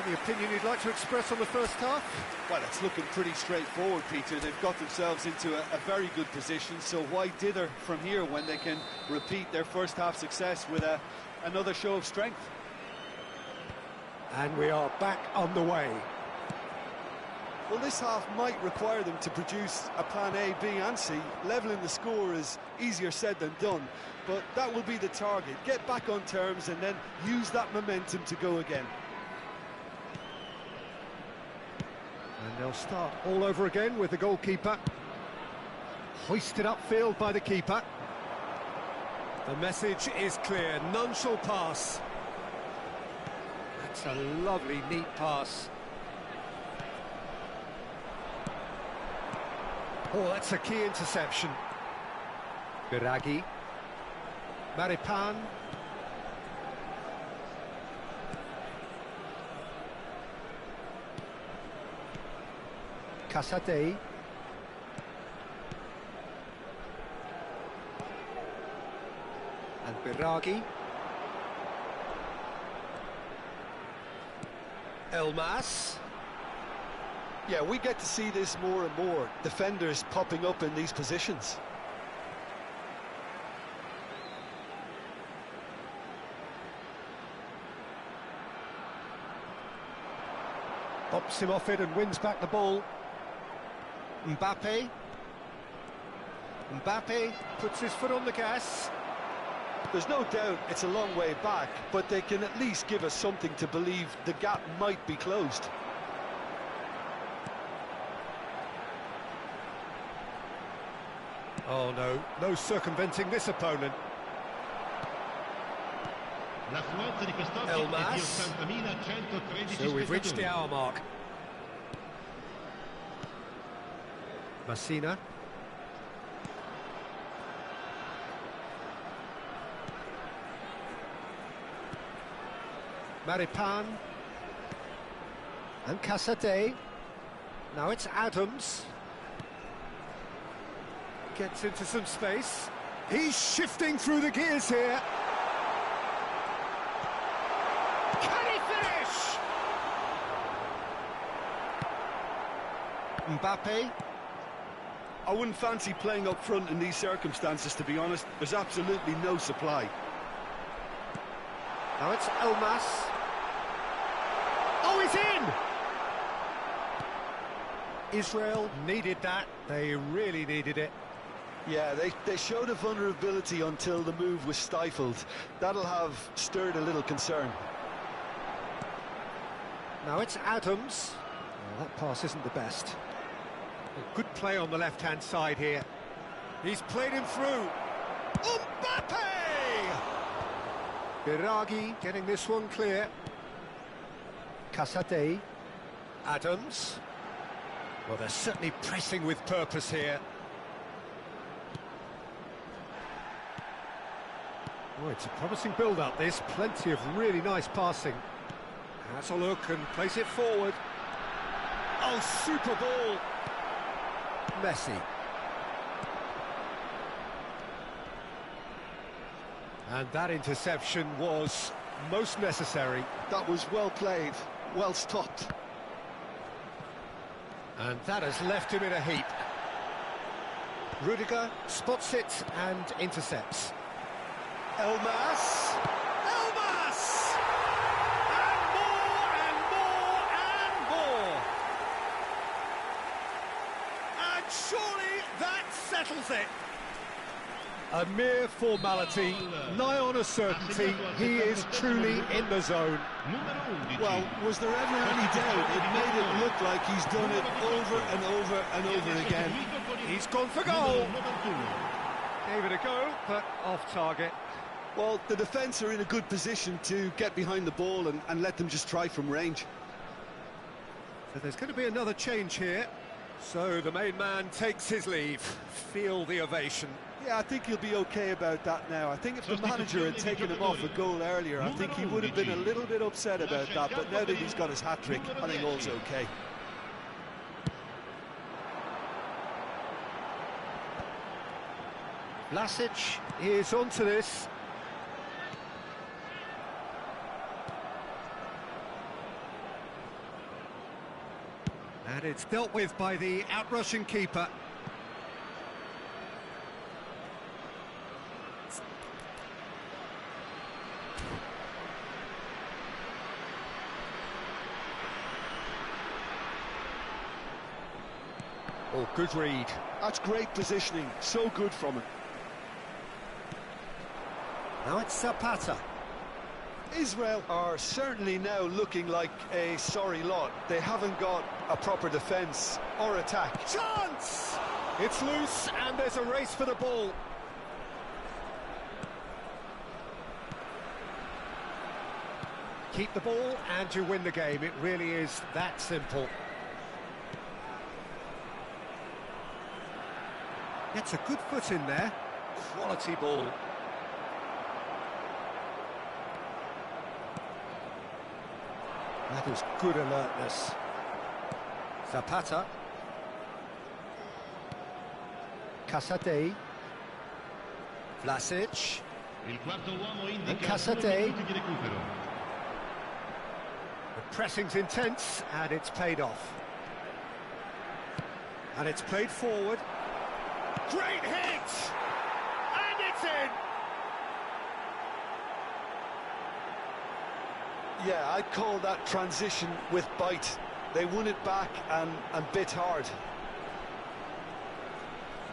Any opinion you'd like to express on the first half? Well, it's looking pretty straightforward, Peter. They've got themselves into a very good position, so why dither from here when they can repeat their first half success with another show of strength? And we are back on the way. Well, this half might require them to produce a plan A, B and C. Levelling the score is easier said than done, but that will be the target. Get back on terms and then use that momentum to go again. And they'll start all over again with the goalkeeper. Hoisted upfield by the keeper. The message is clear, none shall pass. That's a lovely, neat pass. Oh, that's a key interception. Biragi. Maripan. Casate. And Biragi. Elmas. Yeah, we get to see this more and more. Defenders popping up in these positions. Bops him off it and wins back the ball. Mbappe. Mbappe puts his foot on the gas. There's no doubt it's a long way back, but they can at least give us something to believe the gap might be closed. Oh no, no circumventing this opponent. Elmas. So we've reached the hour mark. Messina. Maripan. And Casate. Now it's Adams. Gets into some space. He's shifting through the gears here. Can he finish? Mbappe. I wouldn't fancy playing up front in these circumstances, to be honest. There's absolutely no supply. Now it's Elmas. Oh, he's in! Israel needed that. They really needed it. Yeah, they showed a vulnerability until the move was stifled. That'll have stirred a little concern. Now it's Adams. Oh, that pass isn't the best. A good play on the left-hand side here. He's played him through. Mbappe! Biragi getting this one clear. Casate. Adams. Well, they're certainly pressing with purpose here. Oh, it's a promising build-up, this. Plenty of really nice passing. Has a look and plays it forward. Oh, super ball. Messi. And that interception was most necessary. That was well played, well stopped. And that has left him in a heap. Rudiger spots it and intercepts. Elmas! Elmas! And more and more and more! And surely that settles it. A mere formality, nigh on a certainty. He is truly in the zone. Well, was there ever any doubt? It made it look like he's done it over and over and over again. He's gone for goal. Gave it a go, but off target. Well, the defence are in a good position to get behind the ball and let them just try from range. So there's going to be another change here. So the main man takes his leave. Feel the ovation. Yeah, I think he'll be okay about that now. I think if the manager had taken him off a goal earlier, I think he would have been a little bit upset about that. But now that he's got his hat-trick, I think all's okay. Vlasic is onto this. And it's dealt with by the out-rushing keeper. Oh, good read. That's great positioning, so good from him. Now it's Zapata. Israel are certainly now looking like a sorry lot. They haven't got a proper defence or attack. Chance! It's loose and there's a race for the ball. Keep the ball and you win the game. It really is that simple. Gets a good foot in there. Quality ball. That is good alertness. Zapata. Casate. Vlasic. And Casate. The pressing's intense and it's paid off. And it's played forward. Great hit! And it's in! Yeah, I'd call that transition with bite. They won it back and bit hard.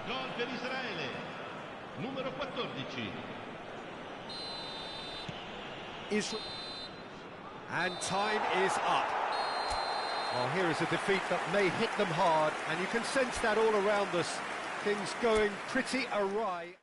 Gol per Israele, numero 14. Israel. And time is up. Well, here is a defeat that may hit them hard, and you can sense that all around us. Things going pretty awry.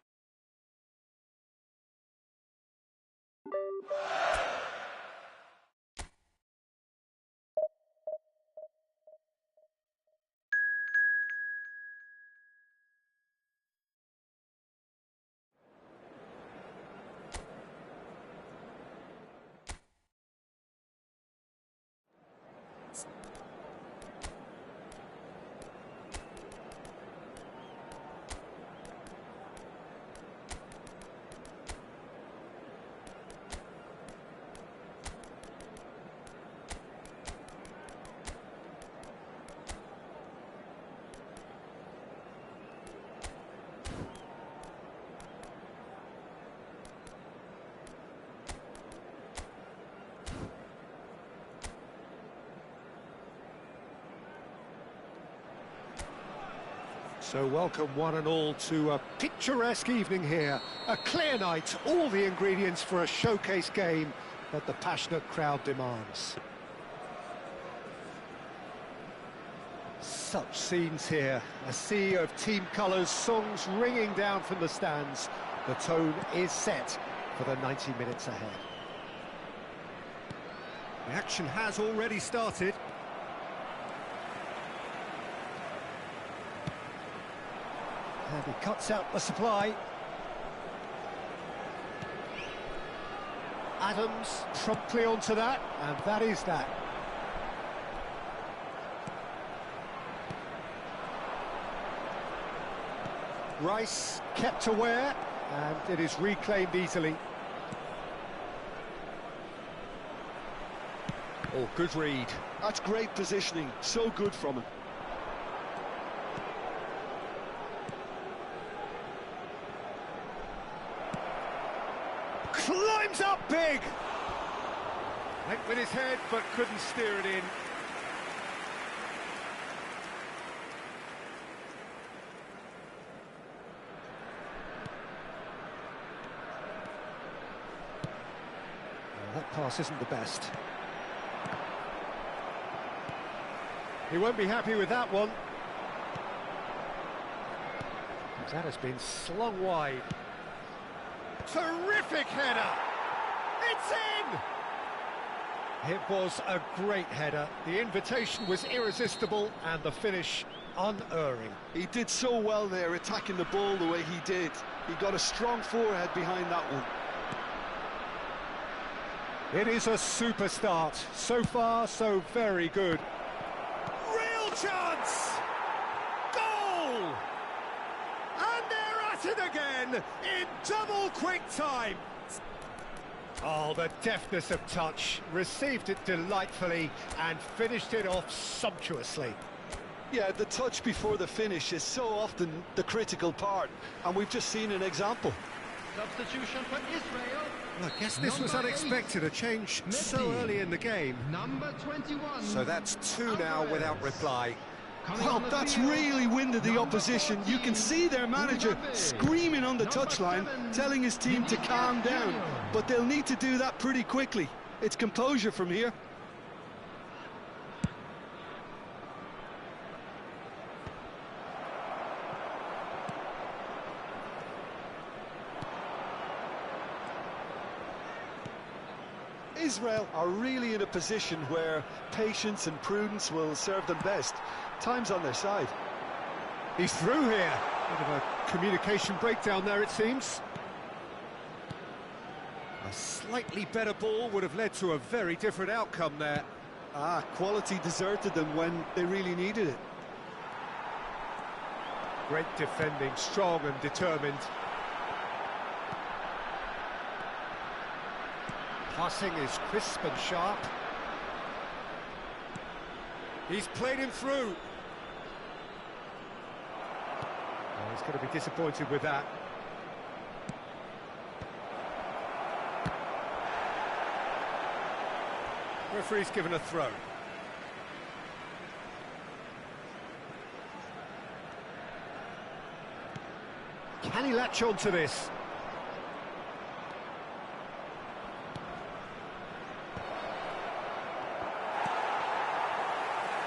So welcome one and all to a picturesque evening here. A clear night, all the ingredients for a showcase game that the passionate crowd demands. Such scenes here, a sea of team colours, songs ringing down from the stands. The tone is set for the 90 minutes ahead. The action has already started. And he cuts out the supply. Adams promptly onto that, and that is that. Rice kept aware, and it is reclaimed easily. Oh, good read. That's great positioning, so good from him. Climbs up big! Went with his head, but couldn't steer it in. Well, that pass isn't the best. He won't be happy with that one. That has been slung wide. Terrific header! It's in! It was a great header. The invitation was irresistible and the finish unerring. He did so well there, attacking the ball the way he did. He got a strong forehead behind that one. It is a super start. So far, so very good. Real chance! Goal! And they're at it again in double quick time. Oh, the deftness of touch. Received it delightfully and finished it off sumptuously. Yeah, the touch before the finish is so often the critical part, and we've just seen an example. Substitution for Israel. Well, I guess this was Number unexpected, a change so early in the game. Number 21. So that's two now without reply. Well, that's really winded the opposition. You can see their manager screaming on the touchline, telling his team to calm down. But they'll need to do that pretty quickly. It's composure from here. Israel are really in a position where patience and prudence will serve them best. Time's on their side. He's through here. Bit of a communication breakdown there, it seems. A slightly better ball would have led to a very different outcome there. Quality deserted them when they really needed it. Great defending, strong and determined. Passing is crisp and sharp. He's played him through. Oh, he's going to be disappointed with that. Referee's given a throw. Can he latch on to this?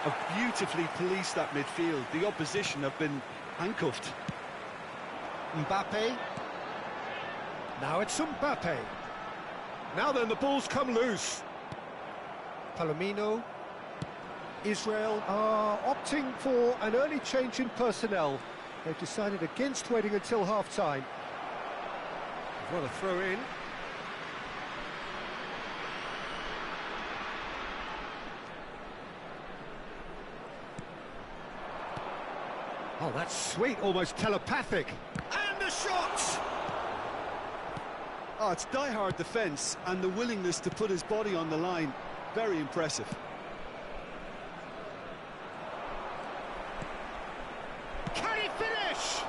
Have beautifully policed that midfield. The opposition have been handcuffed. Mbappe. Now it's Mbappe. Now then, the ball's come loose. Palomino. Israel are opting for an early change in personnel. They've decided against waiting until half-time. Well, a throw in. Oh, that's sweet, almost telepathic. And the shot! Oh, it's die-hard defence and the willingness to put his body on the line. Very impressive. Can he finish?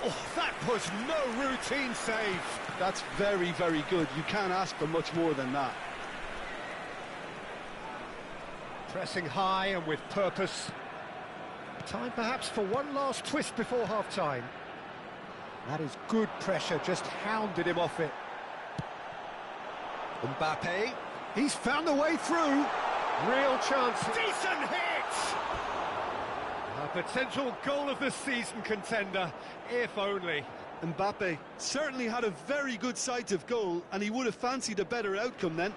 Oh, that was no routine save. That's very, very good. You can't ask for much more than that. Pressing high and with purpose. Time perhaps for one last twist before half-time. That is good pressure, just hounded him off it. Mbappe. He's found a way through. Real chance. Decent hit! A potential goal of the season contender, if only. Mbappe certainly had a very good sight of goal, and he would have fancied a better outcome then.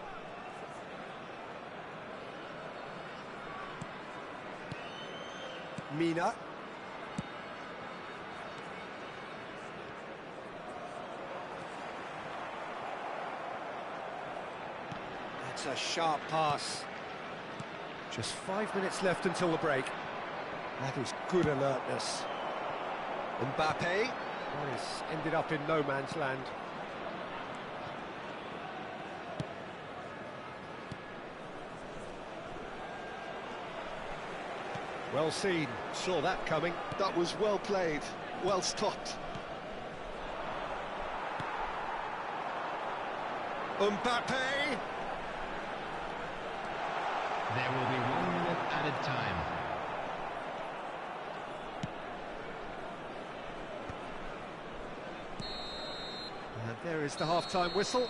Mina. That's a sharp pass. Just 5 minutes left until the break. That is good alertness. Mbappe. That has ended up in no man's land. Well seen, saw that coming. That was well played, well stopped. Mbappe. There will be 1 minute added time. And there is the half-time whistle.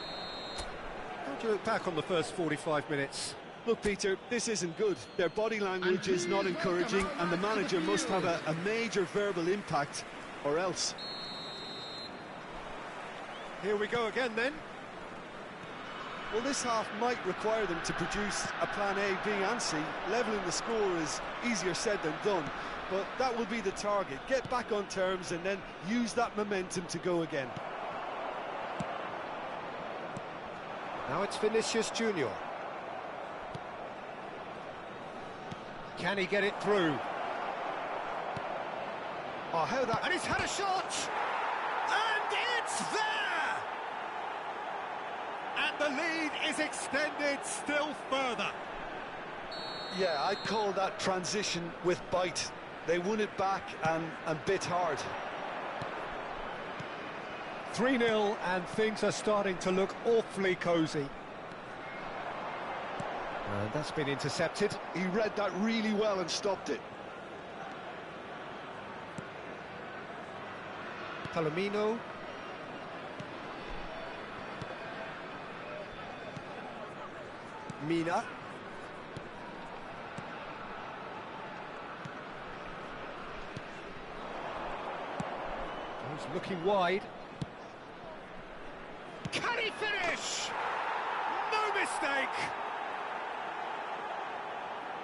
How do you look back on the first 45 minutes? Look, Peter, this isn't good. Their body language is not encouraging, and the manager must have a major verbal impact, or else. Here we go again then. Well, this half might require them to produce a plan A, B and C. Levelling the score is easier said than done, but that will be the target. Get back on terms and then use that momentum to go again. Now it's Vinicius Junior. Can he get it through? Oh, how that... And he's had a shot! And it's there! And the lead is extended still further. Yeah, I'd call that transition with bite. They won it back and bit hard. 3-0 and things are starting to look awfully cosy. And that's been intercepted. He read that really well and stopped it. Palomino. Mina. He's looking wide. Can he finish? No mistake.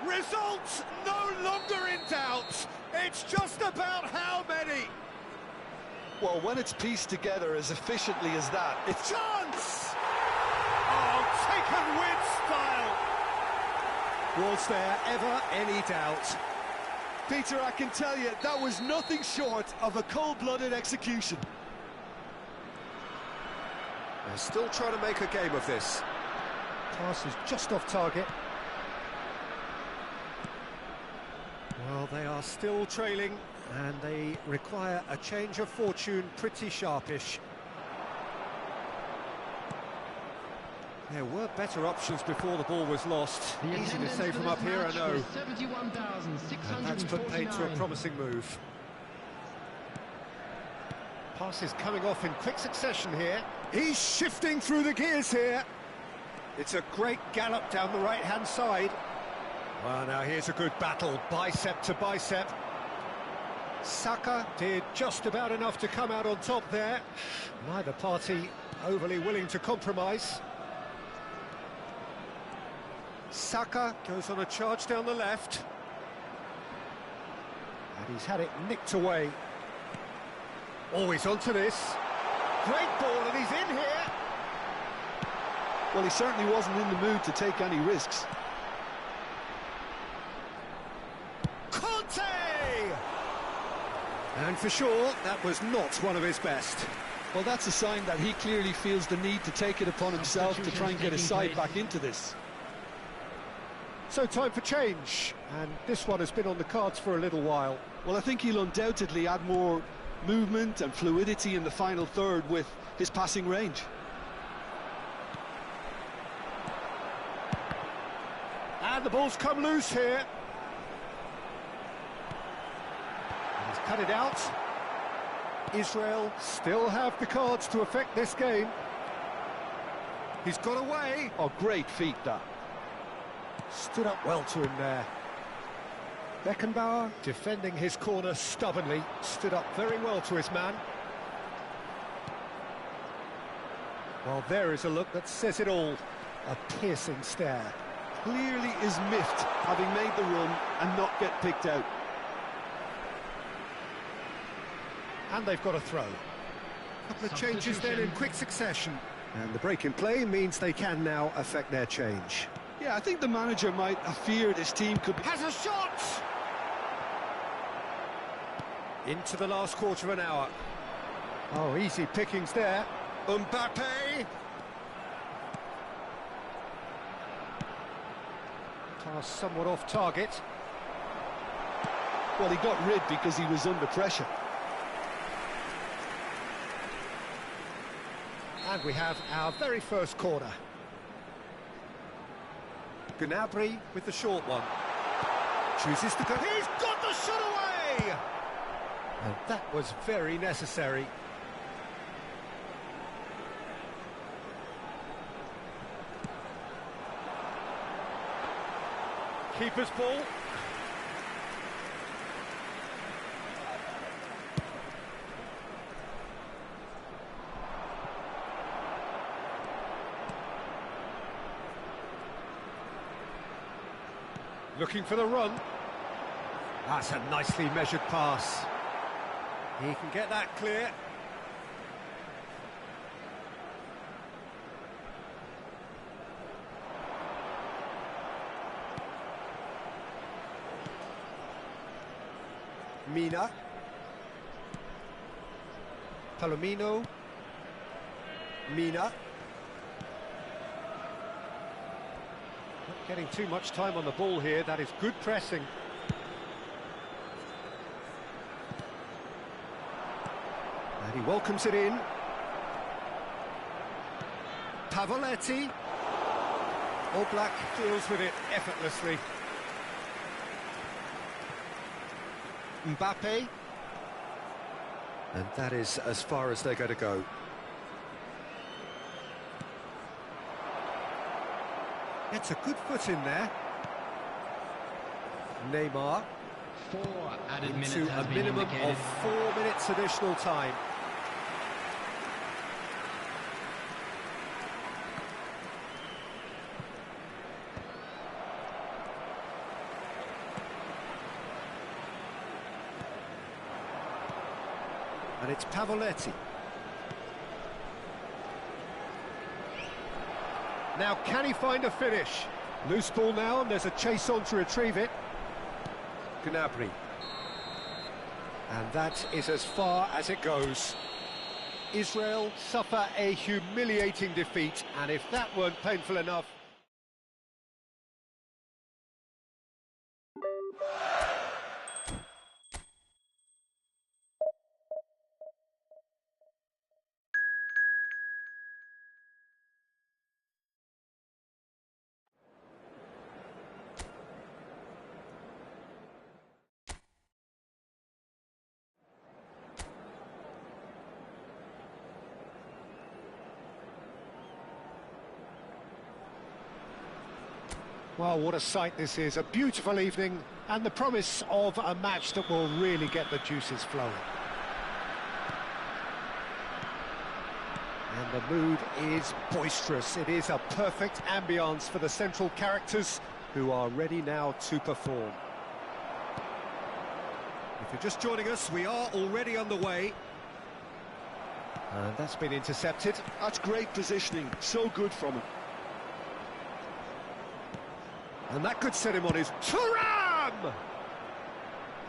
Results no longer in doubt. It's just about how many. Well, when it's pieced together as efficiently as that, it's... Chance! Oh, taken with style. Was there ever any doubt? Peter, I can tell you, that was nothing short of a cold-blooded execution. They're still trying to make a game of this. Pass is just off target. Well, they are still trailing, and they require a change of fortune pretty sharpish. There were better options before the ball was lost. Easy to say from up here, I know. And that's put paid to a promising move. Pass is coming off in quick succession here. He's shifting through the gears here. It's a great gallop down the right-hand side. Well, now here's a good battle, bicep to bicep. Saka did just about enough to come out on top there. Neither party overly willing to compromise. Saka goes on a charge down the left. And he's had it nicked away. Always onto this. Great ball, and he's in here. Well, he certainly wasn't in the mood to take any risks. Conte! And for sure, that was not one of his best. Well, that's a sign that he clearly feels the need to take it upon himself to try and get his side back into this. So time for change, and this one has been on the cards for a little while. Well, I think he'll undoubtedly add more movement and fluidity in the final third with his passing range. And the ball's come loose here. He's cut it out. Israel still have the cards to affect this game. He's got away. Oh, great feat, that. Stood up well to him there. Beckenbauer defending his corner stubbornly. Stood up very well to his man. Well, there is a look that says it all. A piercing stare. Clearly is miffed, having made the run and not get picked out. And they've got a throw. A couple of changes then in quick succession. And the break in play means they can now affect their change. Yeah, I think the manager might have feared his team could be... Has a shot! Into the last quarter of an hour. Oh, easy pickings there. Mbappe! Pass somewhat off target. Well, he got rid because he was under pressure. And we have our very first corner. Gnabry with the short one. Chooses to go. He's got the shot away! And that was very necessary. Keeper's ball. Looking for the run. That's a nicely measured pass. He can get that clear. Mina. Palomino. Mina. Getting too much time on the ball here, that is good pressing. And he welcomes it in. Pavoletti. Oblak deals with it effortlessly. Mbappe. And that is as far as they're going to go. Gets a good foot in there. Neymar. 4 added minutes Into has a been minimum indicated. of 4 minutes additional time. And it's Pavoletti. Now, can he find a finish? Loose ball now, and there's a chase on to retrieve it. Gnabry. And that is as far as it goes. Israel suffer a humiliating defeat, and if that weren't painful enough... Well, what a sight this is, a beautiful evening, and the promise of a match that will really get the juices flowing. And the mood is boisterous. It is a perfect ambience for the central characters who are ready now to perform. If you're just joining us, we are already underway. And that's been intercepted. That's great positioning, so good from him. And that could set him on his... Thuram!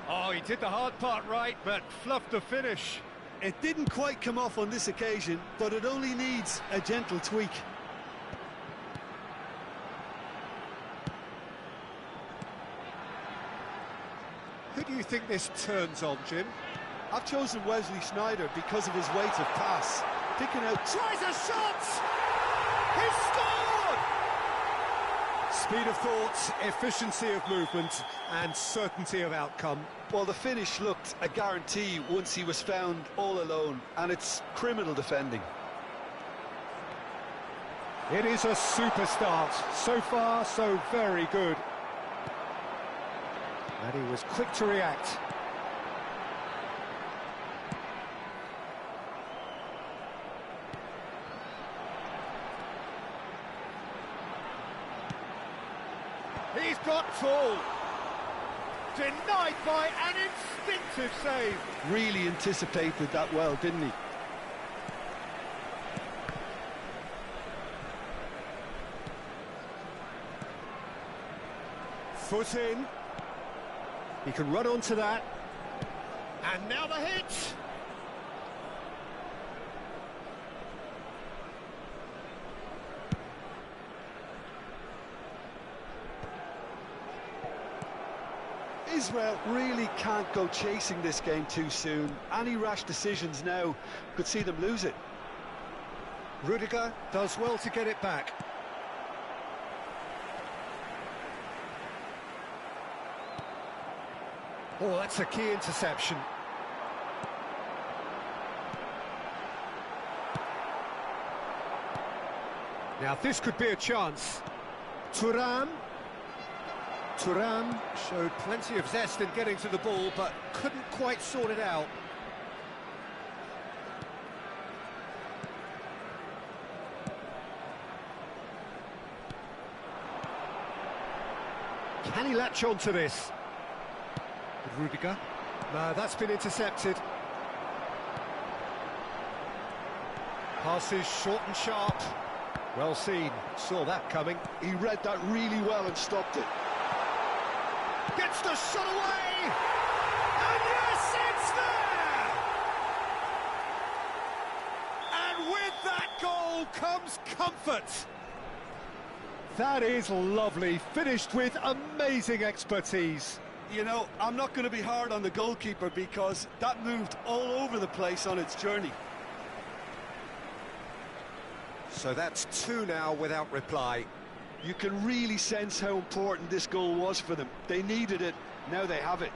Oh, he did the hard part right, but fluffed the finish. It didn't quite come off on this occasion, but it only needs a gentle tweak. Who do you think this turns on, Jim? I've chosen Wesley Sneijder because of his weight of pass. Picking out... Tries a shot! He scored! Speed of thought, efficiency of movement, and certainty of outcome. Well, the finish looked a guarantee once he was found all alone, and it's criminal defending. It is a super start. So far, so very good. And he was quick to react. He's got tall. Denied by an instinctive save. Really anticipated that well, didn't he? Foot in. He can run onto that. And now the hit. Israel really can't go chasing this game too soon. Any rash decisions now could see them lose it. Rudiger does well to get it back. Oh, that's a key interception. Now this could be a chance. Thuram showed plenty of zest in getting to the ball, but couldn't quite sort it out. Can he latch on to this? Rudiger. No, that's been intercepted. Passes short and sharp. Well seen. Saw that coming. He read that really well and stopped it. Gets the shot away! And yes, it's there! And with that goal comes comfort. That is lovely, finished with amazing expertise. You know, I'm not going to be hard on the goalkeeper because that moved all over the place on its journey. So that's two now without reply. You can really sense how important this goal was for them. They needed it, now they have it.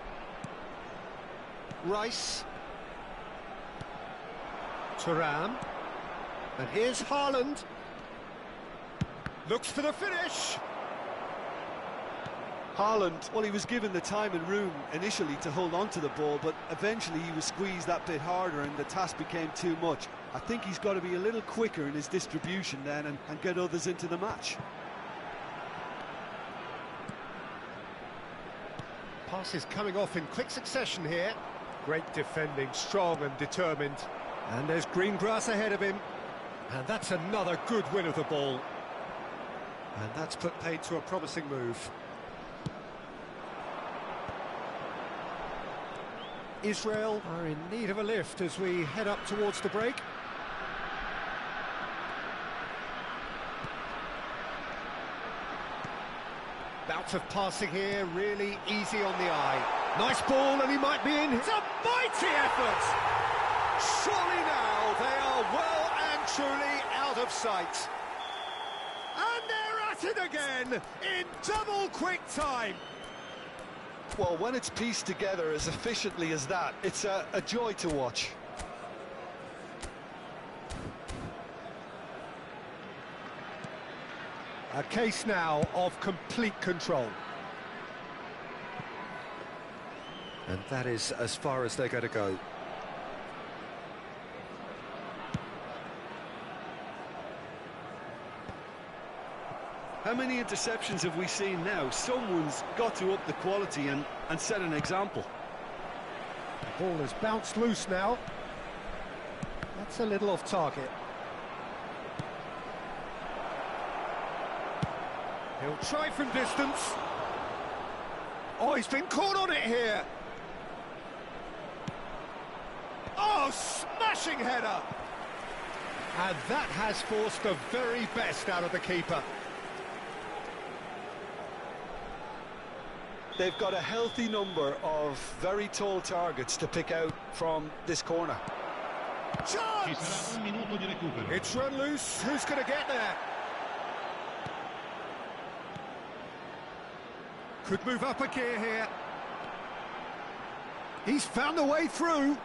Rice. Thuram. And here's Haaland. Looks for the finish. Haaland, well, he was given the time and room initially to hold on to the ball, but eventually he was squeezed that bit harder and the task became too much. I think he's got to be a little quicker in his distribution then and get others into the match. Passes coming off in quick succession here. Great defending, strong and determined. And there's green grass ahead of him. And that's another good win of the ball. And that's put paid to a promising move. Israel are in need of a lift as we head up towards the break. Bout of passing here, really easy on the eye. Nice ball, and he might be in. It's a mighty effort! Surely now they are well and truly out of sight. And they're at it again in double quick time. Well, when it's pieced together as efficiently as that, it's a joy to watch. A case now of complete control. And that is as far as they're going to go. How many interceptions have we seen now? Someone's got to up the quality and set an example. The ball has bounced loose now. That's a little off target. He'll try from distance. Oh, he's been caught on it here. Oh, smashing header. And that has forced the very best out of the keeper. They've got a healthy number of very tall targets to pick out from this corner. Chance! It's run loose. Who's going to get there? Could move up a gear here. He's found the way through.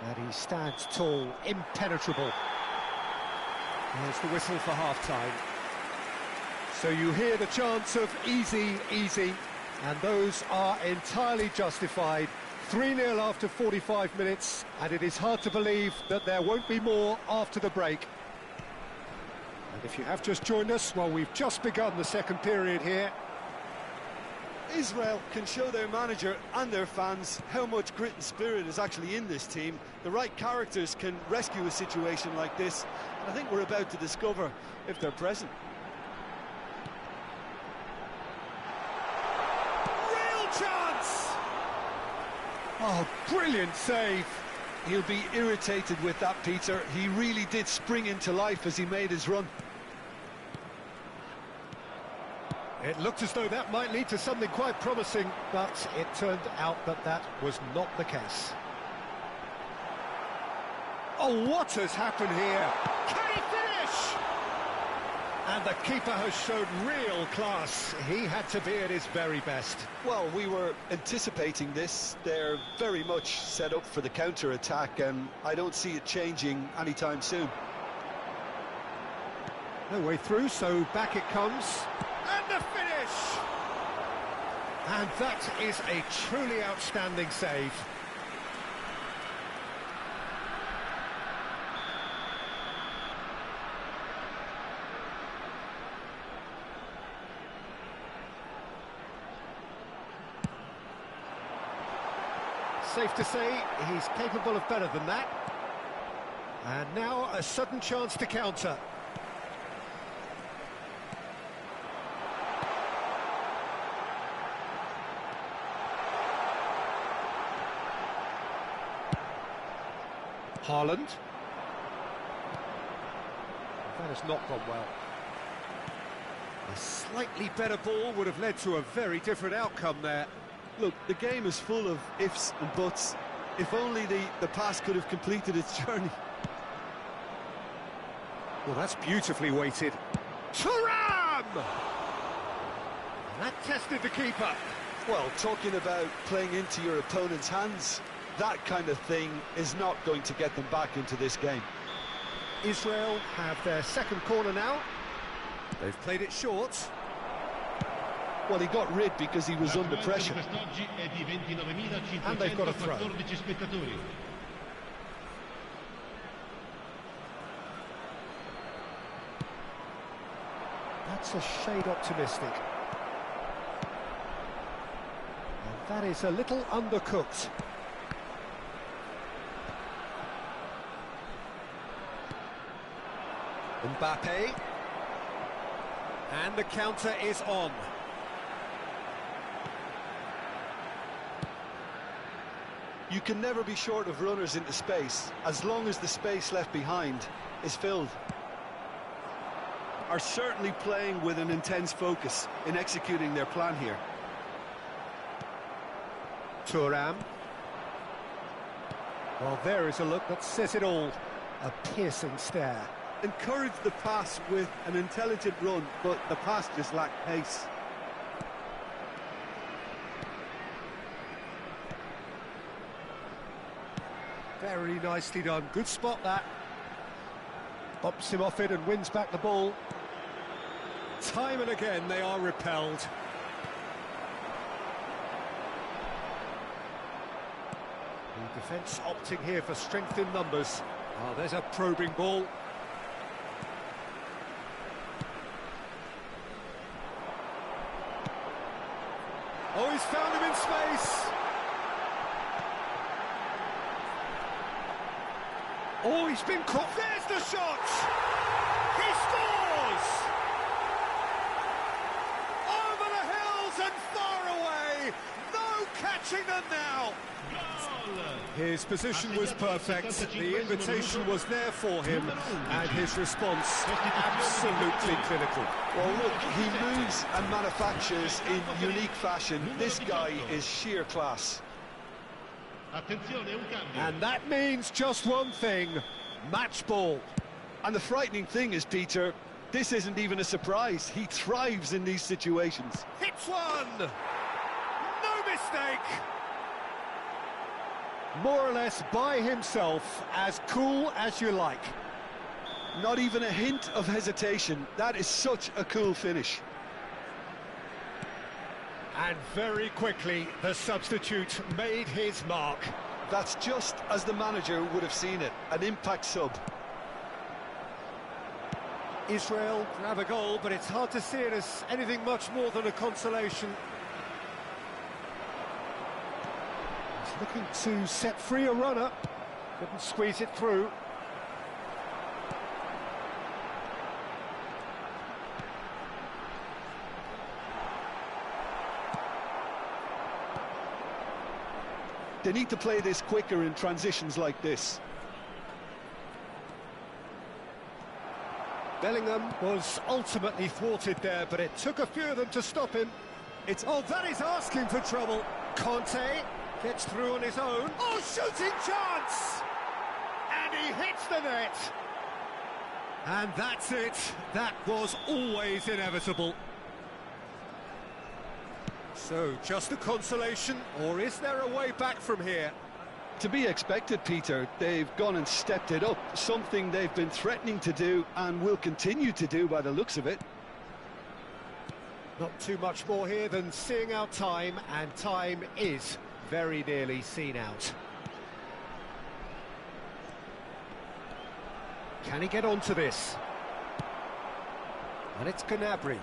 And he stands tall, impenetrable. There's the whistle for half-time. So you hear the chants of easy, easy, and those are entirely justified. 3-0 after 45 minutes, and it is hard to believe that there won't be more after the break. And if you have just joined us, well, we've just begun the second period here. Israel can show their manager and their fans how much grit and spirit is actually in this team. The right characters can rescue a situation like this, and I think we're about to discover if they're present. Chance! Oh, brilliant save. He'll be irritated with that, Peter. He really did spring into life as he made his run. It looked as though that might lead to something quite promising, but it turned out that that was not the case. Oh, what has happened here? Can he finish? And the keeper has shown real class. He had to be at his very best. Well, we were anticipating this. They're very much set up for the counter-attack, and I don't see it changing anytime soon. No way through, so back it comes. And the finish! And that is a truly outstanding save. Safe to say he's capable of better than that. And now a sudden chance to counter. Haaland. That has not gone well. A slightly better ball would have led to a very different outcome there. Look, the game is full of ifs and buts. If only the pass could have completed its journey. Well, that's beautifully weighted. Thuram! That tested the keeper. Well, talking about playing into your opponent's hands, that kind of thing is not going to get them back into this game. Israel have their second corner now. They've played it short. Well, he got rid because he was under pressure. And they've got a throw. That's a shade optimistic. And that is a little undercooked. Mbappe. And the counter is on. You can never be short of runners into space, as long as the space left behind is filled. Are certainly playing with an intense focus in executing their plan here. Thuram. Well, there is a look that says it all. A piercing stare. Encourage the pass with an intelligent run, but the pass just lacked pace. Very nicely done. Good spot, that. Bumps him off it and wins back the ball. Time and again they are repelled. The defence opting here for strength in numbers. Oh, there's a probing ball. Oh, he's found him in space. Oh, he's been caught. There's the shot! He scores! Over the hills and far away! No catching them now! His position was perfect, the invitation was there for him, and his response absolutely clinical. Well, look, he moves and manufactures in unique fashion. This guy is sheer class. And that means just one thing, match ball. And the frightening thing is, Peter, this isn't even a surprise. He thrives in these situations. Hits one! No mistake! More or less by himself, as cool as you like. Not even a hint of hesitation. That is such a cool finish. And very quickly, the substitute made his mark. That's just as the manager would have seen it, an impact sub. Israel grab a goal, but it's hard to see it as anything much more than a consolation. He's looking to set free a runner. Couldn't squeeze it through. They need to play this quicker in transitions like this. Bellingham was ultimately thwarted there, but it took a few of them to stop him. It's that is asking for trouble. Conte gets through on his own. Oh, shooting chance! And he hits the net! And that's it. That was always inevitable. So, just a consolation, or is there a way back from here? To be expected, Peter. They've gone and stepped it up, something they've been threatening to do and will continue to do by the looks of it. Not too much more here than seeing out time, and time is very nearly seen out. Can he get onto this? And it's Gnabry.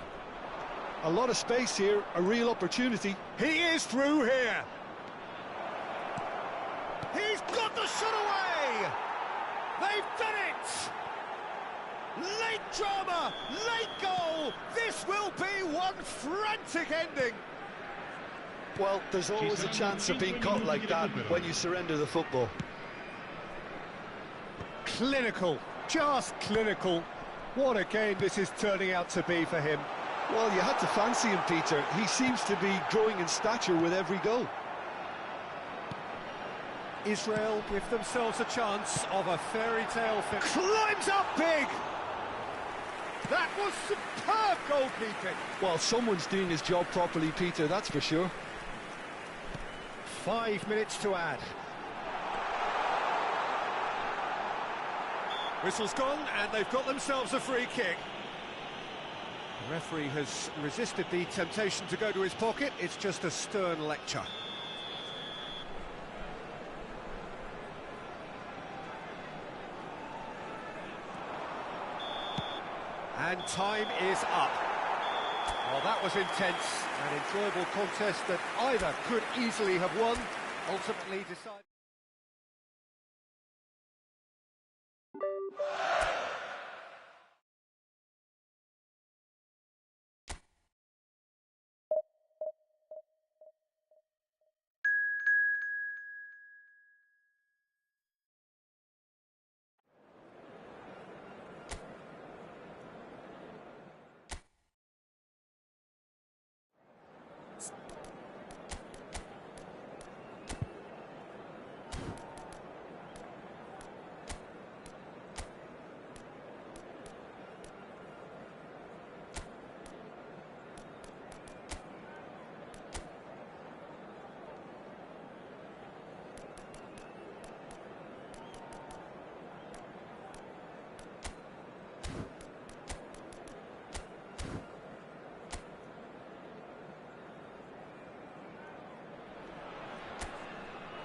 A lot of space here, a real opportunity. He is through here. He's got the shot away! They've done it! Late drama, late goal! This will be one frantic ending! Well, there's always a chance of being caught like that when you surrender the football. Clinical, just clinical. What a game this is turning out to be for him. Well, you had to fancy him, Peter. He seems to be growing in stature with every goal. Israel give themselves a chance of a fairy tale finish. Climbs up big! That was superb goalkeeping. Well, someone's doing his job properly, Peter, that's for sure. 5 minutes to add. Whistle's gone, and they've got themselves a free kick. The referee has resisted the temptation to go to his pocket. It's just a stern lecture. And time is up. Well, that was intense, an enjoyable contest that either could easily have won, ultimately decided.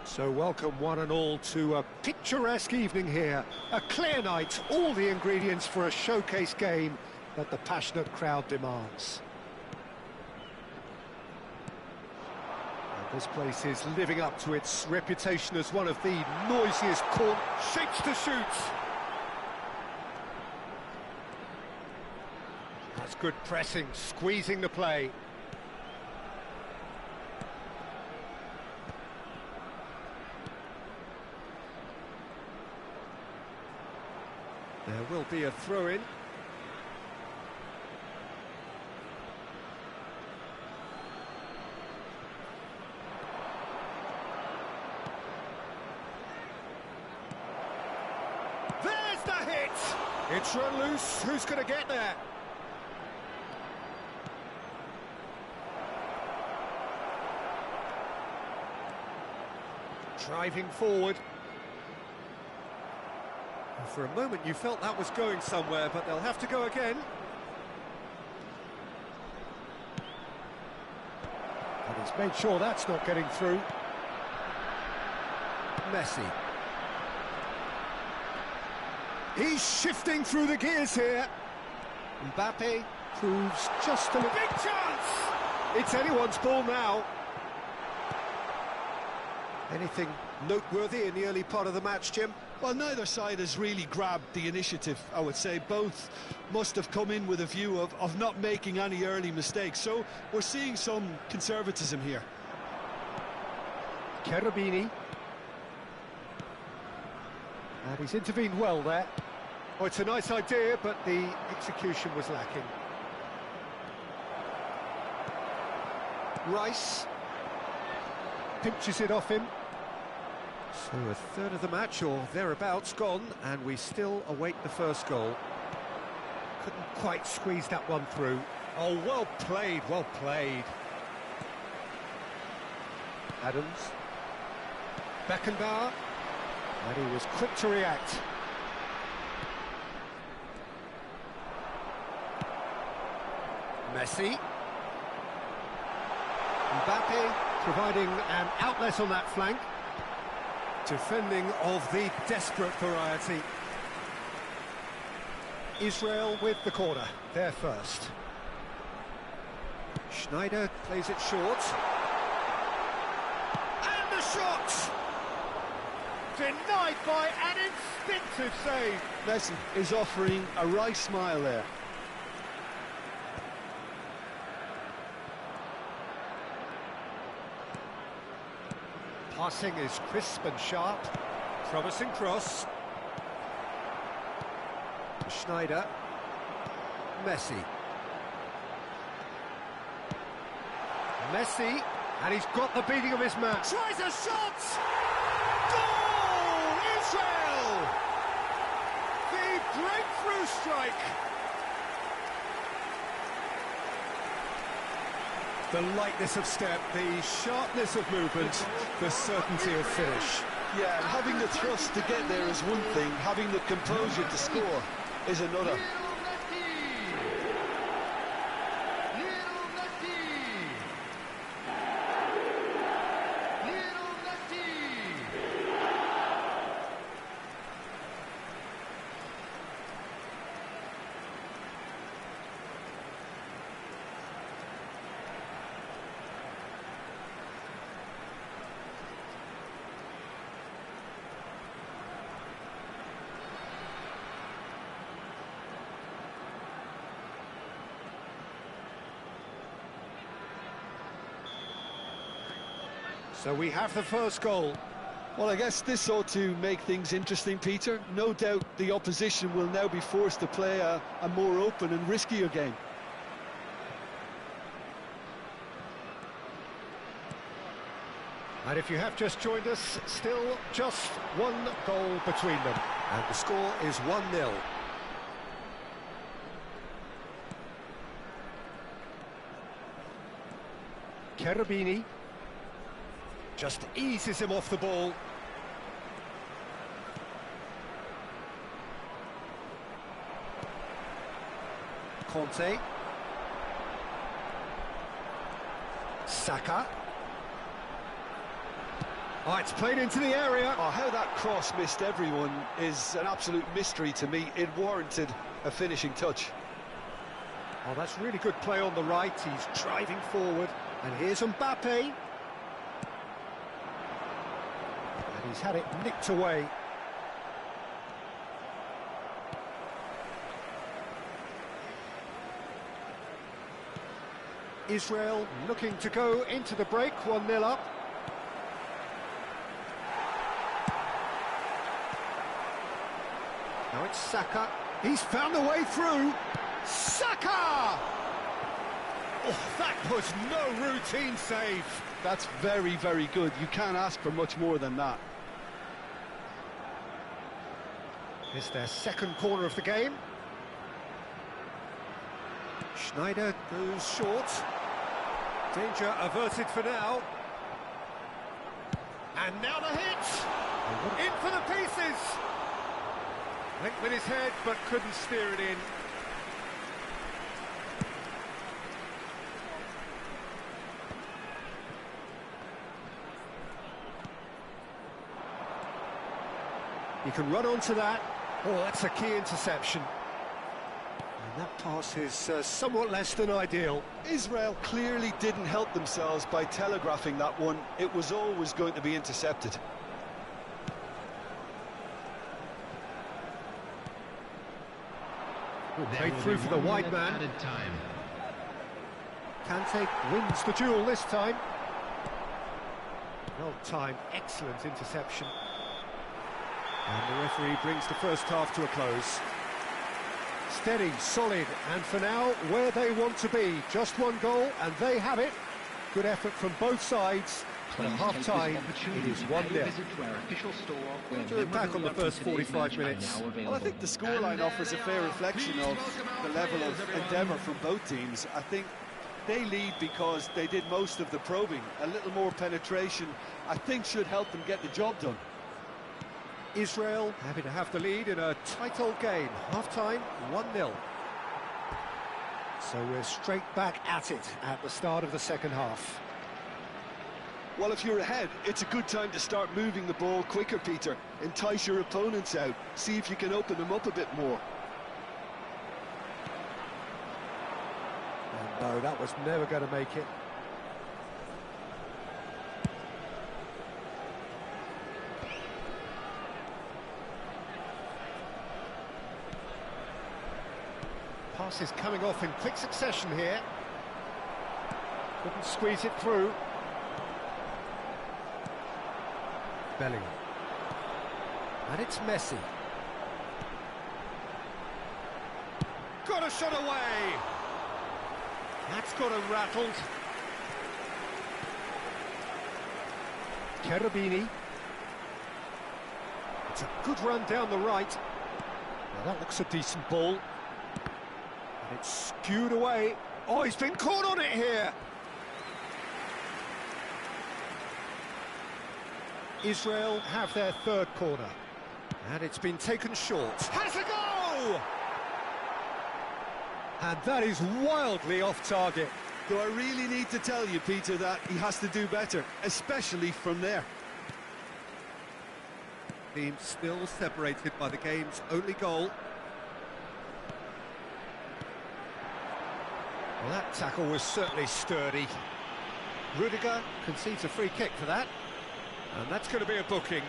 So welcome one and all to a picturesque evening here. A clear night, all the ingredients for a showcase game that the passionate crowd demands. And this place is living up to its reputation as one of the noisiest corners. Shapes to shoot. That's good pressing, squeezing the play. There will be a throw-in. There's the hit! It's run loose. Who's going to get there? Driving forward. For a moment you felt that was going somewhere, but they'll have to go again. And he's made sure that's not getting through. Messi. He's shifting through the gears here. Mbappe proves just a little... Big chance! It's anyone's ball now. Anything noteworthy in the early part of the match, Jim? Well, neither side has really grabbed the initiative, I would say. Both must have come in with a view of not making any early mistakes. So we're seeing some conservatism here. Cherubini. And he's intervened well there. Oh, it's a nice idea, but the execution was lacking. Rice Pinches it off him. So a third of the match or thereabouts gone, and we still await the first goal. Couldn't quite squeeze that one through. Oh, well played, well played. Adams. Beckenbauer. And he was quick to react. Messi. Mbappe providing an outlet on that flank. Defending of the desperate variety. Israel with the corner, there first. Schneider plays it short. And the shot! Denied by an instinctive save. Messi is offering a wry smile there. Passing is crisp and sharp. Promising cross. Schneider. Messi. Messi, and he's got the beating of his man. Tries a shot! Goal! Israel! The breakthrough strike! The lightness of step, the sharpness of movement, the certainty of finish. Yeah, and having the thrust to get there is one thing, having the composure to score is another. So we have the first goal. Well, I guess this ought to make things interesting, Peter. No doubt the opposition will now be forced to play a more open and riskier game. And if you have just joined us, still just one goal between them. And the score is 1-0. Cherubini just eases him off the ball. Conte. Saka. Oh, it's played into the area. Oh, how that cross missed everyone is an absolute mystery to me. It warranted a finishing touch. Oh, that's really good play on the right. He's driving forward. And here's Mbappe. And he's had it nicked away. Israel looking to go into the break, 1-0 up. Now it's Saka. He's found a way through. Saka! Oh, that was no routine save. That's very, very good. You can't ask for much more than that. It's their second corner of the game. Schneider goes short. Danger averted for now. And now the hit! In for the pieces! Went with his head, but couldn't steer it in. He can run onto that. Oh, that's a key interception. And that pass is somewhat less than ideal. Israel clearly didn't help themselves by telegraphing that one. It was always going to be intercepted. Played through for the wide man. Kante wins the duel this time. Well timed, excellent interception. And the referee brings the first half to a close. Steady, solid, and for now, where they want to be. Just one goal, and they have it. Good effort from both sides. But at half-time, it is 1-0. To look back on the first 45 minutes. Well, I think the scoreline offers a fair reflection of the level of endeavour from both teams. I think they lead because they did most of the probing. A little more penetration, I think, should help them get the job done. Israel happy to have the lead in a tight old game. Half-time, 1-0. So we're straight back at it at the start of the second half. Well, if you're ahead, it's a good time to start moving the ball quicker, Peter. Entice your opponents out. See if you can open them up a bit more. And no, that was never going to make it. Pass is coming off in quick succession here. Couldn't squeeze it through. Bellingham. And it's Messi. Got a shot away! That's got him rattled. Cherubini. It's a good run down the right. Now that looks a decent ball. And it's skewed away. Oh, he's been caught on it here. Israel have their third corner. And it's been taken short. Has a go! And that is wildly off target. Do I really need to tell you, Peter, that he has to do better, especially from there? Team still separated by the game's only goal. Well, that tackle was certainly sturdy. Rudiger concedes a free kick for that. And that's going to be a booking.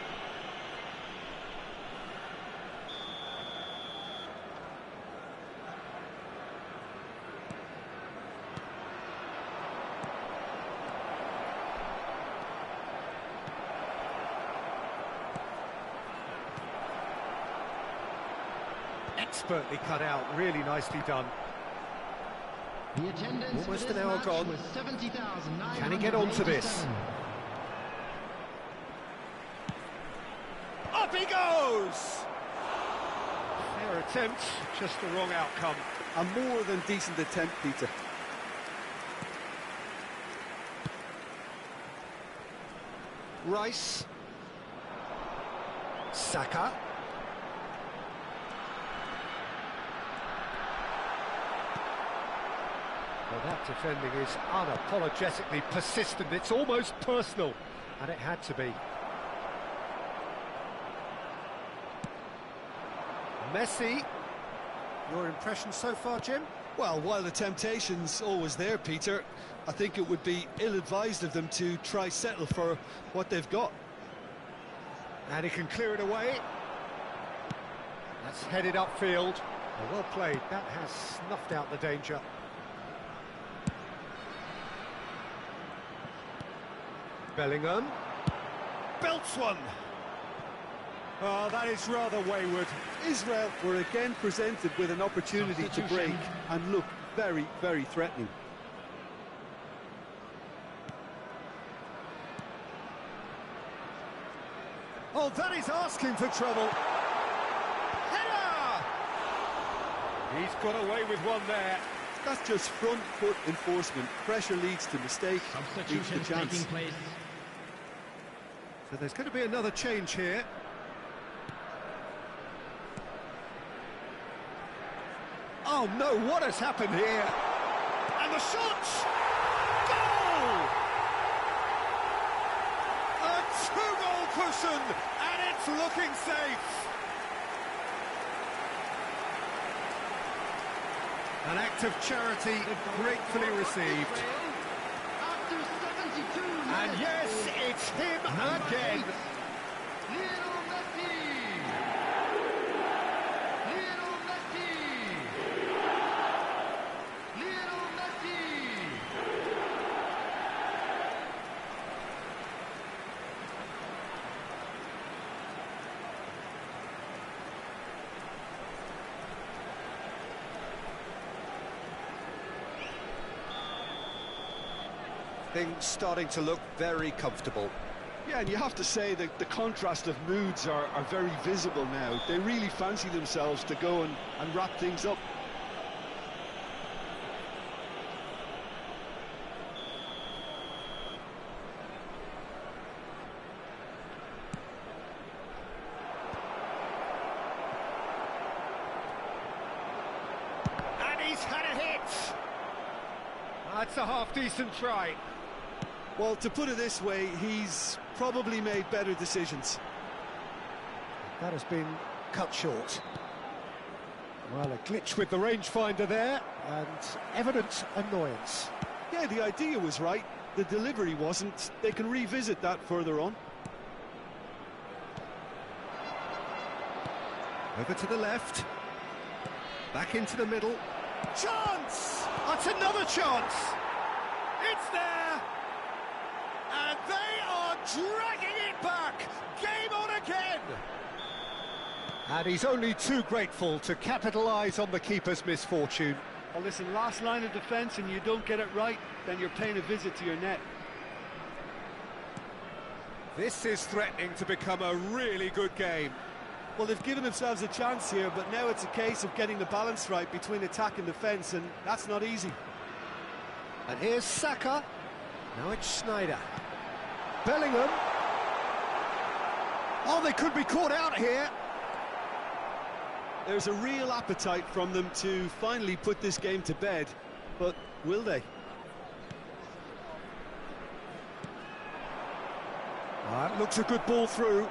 Expertly cut out, really nicely done. The attendance Almost for this an hour match gone. was 70,987. Can he get onto this? Up he goes! Fair attempt, just the wrong outcome. A more than decent attempt, Peter. Rice. Saka. Well, that defending is unapologetically persistent. It's almost personal, and it had to be. Messi. Your impression so far, Jim? Well, while the temptation's always there, Peter, I think it would be ill-advised of them to try settle for what they've got. And he can clear it away. That's headed upfield. Well played. That has snuffed out the danger. Bellingham. Belts one! Oh, that is rather wayward. Israel were again presented with an opportunity to break and look very, very threatening. Oh, that is asking for trouble. Header! He's got away with one there. That's just front foot enforcement. Pressure leads to mistake, leads to Substitutions chance. taking place. So there's going to be another change here. Oh no, what has happened here? And the shot! Goal! A two-goal cushion, and it's looking safe. An act of charity gratefully received. After 72 minutes. And yes, it's him again. Lionel Messi! Lionel Messi! Lionel Messi! Things starting to look very comfortable. Yeah, and you have to say that the contrast of moods are very visible now. They really fancy themselves to go and wrap things up. And he's had a hit. That's a half-decent try. Well, to put it this way, he's probably made better decisions. That has been cut short. Well, a glitch with the rangefinder there, and evident annoyance. Yeah, the idea was right, the delivery wasn't. They can revisit that further on. Over to the left. Back into the middle. Chance! That's another chance! It's there! And they are dragging it back! Game on again! And he's only too grateful to capitalise on the keeper's misfortune. Well, listen, last line of defence and you don't get it right, then you're paying a visit to your net. This is threatening to become a really good game. Well, they've given themselves a chance here, but now it's a case of getting the balance right between attack and defence, and that's not easy. And here's Saka. Now it's Schneider. Bellingham. Oh, they could be caught out here. There's a real appetite from them to finally put this game to bed, but will they? Looks a good ball through.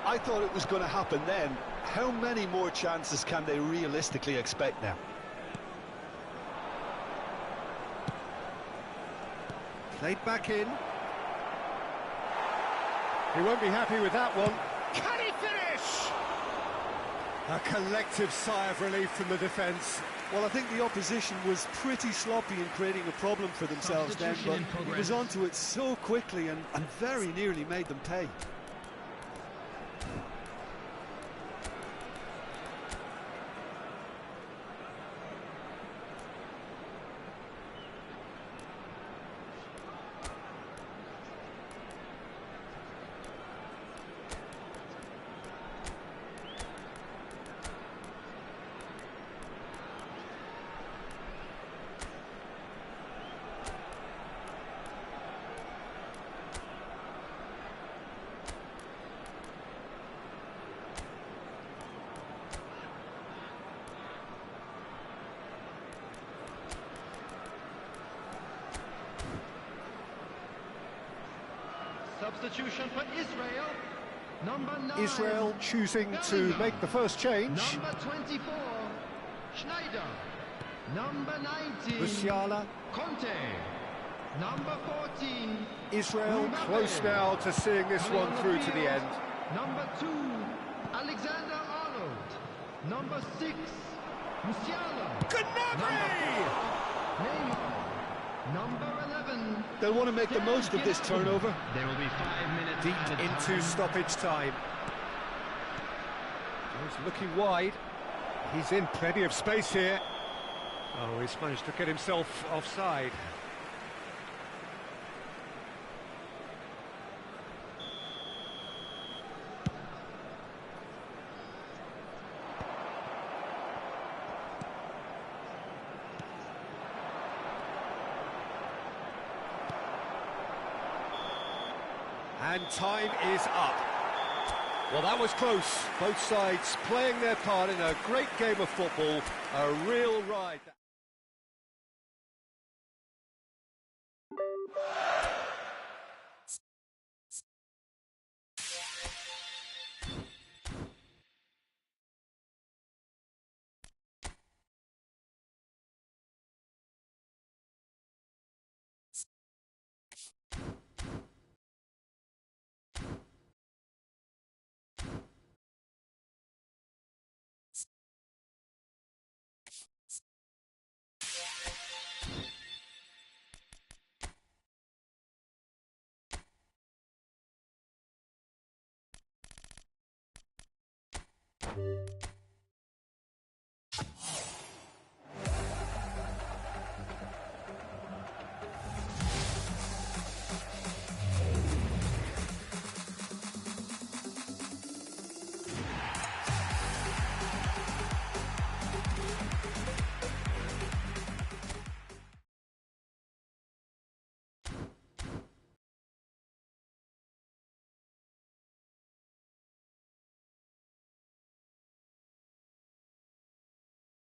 I thought it was going to happen then. How many more chances can they realistically expect now? Played back in. He won't be happy with that one. Can he finish? A collective sigh of relief from the defence. Well, I think the opposition was pretty sloppy in creating a problem for themselves then, but he was onto it so quickly and very nearly made them pay. Substitution for Israel. Number 9. Israel choosing to make the first change. Number 24, Schneider. Number 19, Musiala. Conte. Number 14, Israel Mbappe. close now to seeing this Coming one on the through to the field, end. Number 2, Alexander Arnold. Number 6, Musiala. Gnabry! Neymar. Number 11. They'll want to make the most of this turnover. There will be 5 minutes Deep added into time. stoppage time. He's looking wide. He's in plenty of space here. Oh, he's managed to get himself offside. And time is up. Well, that was close. Both sides playing their part in a great game of football. A real ride.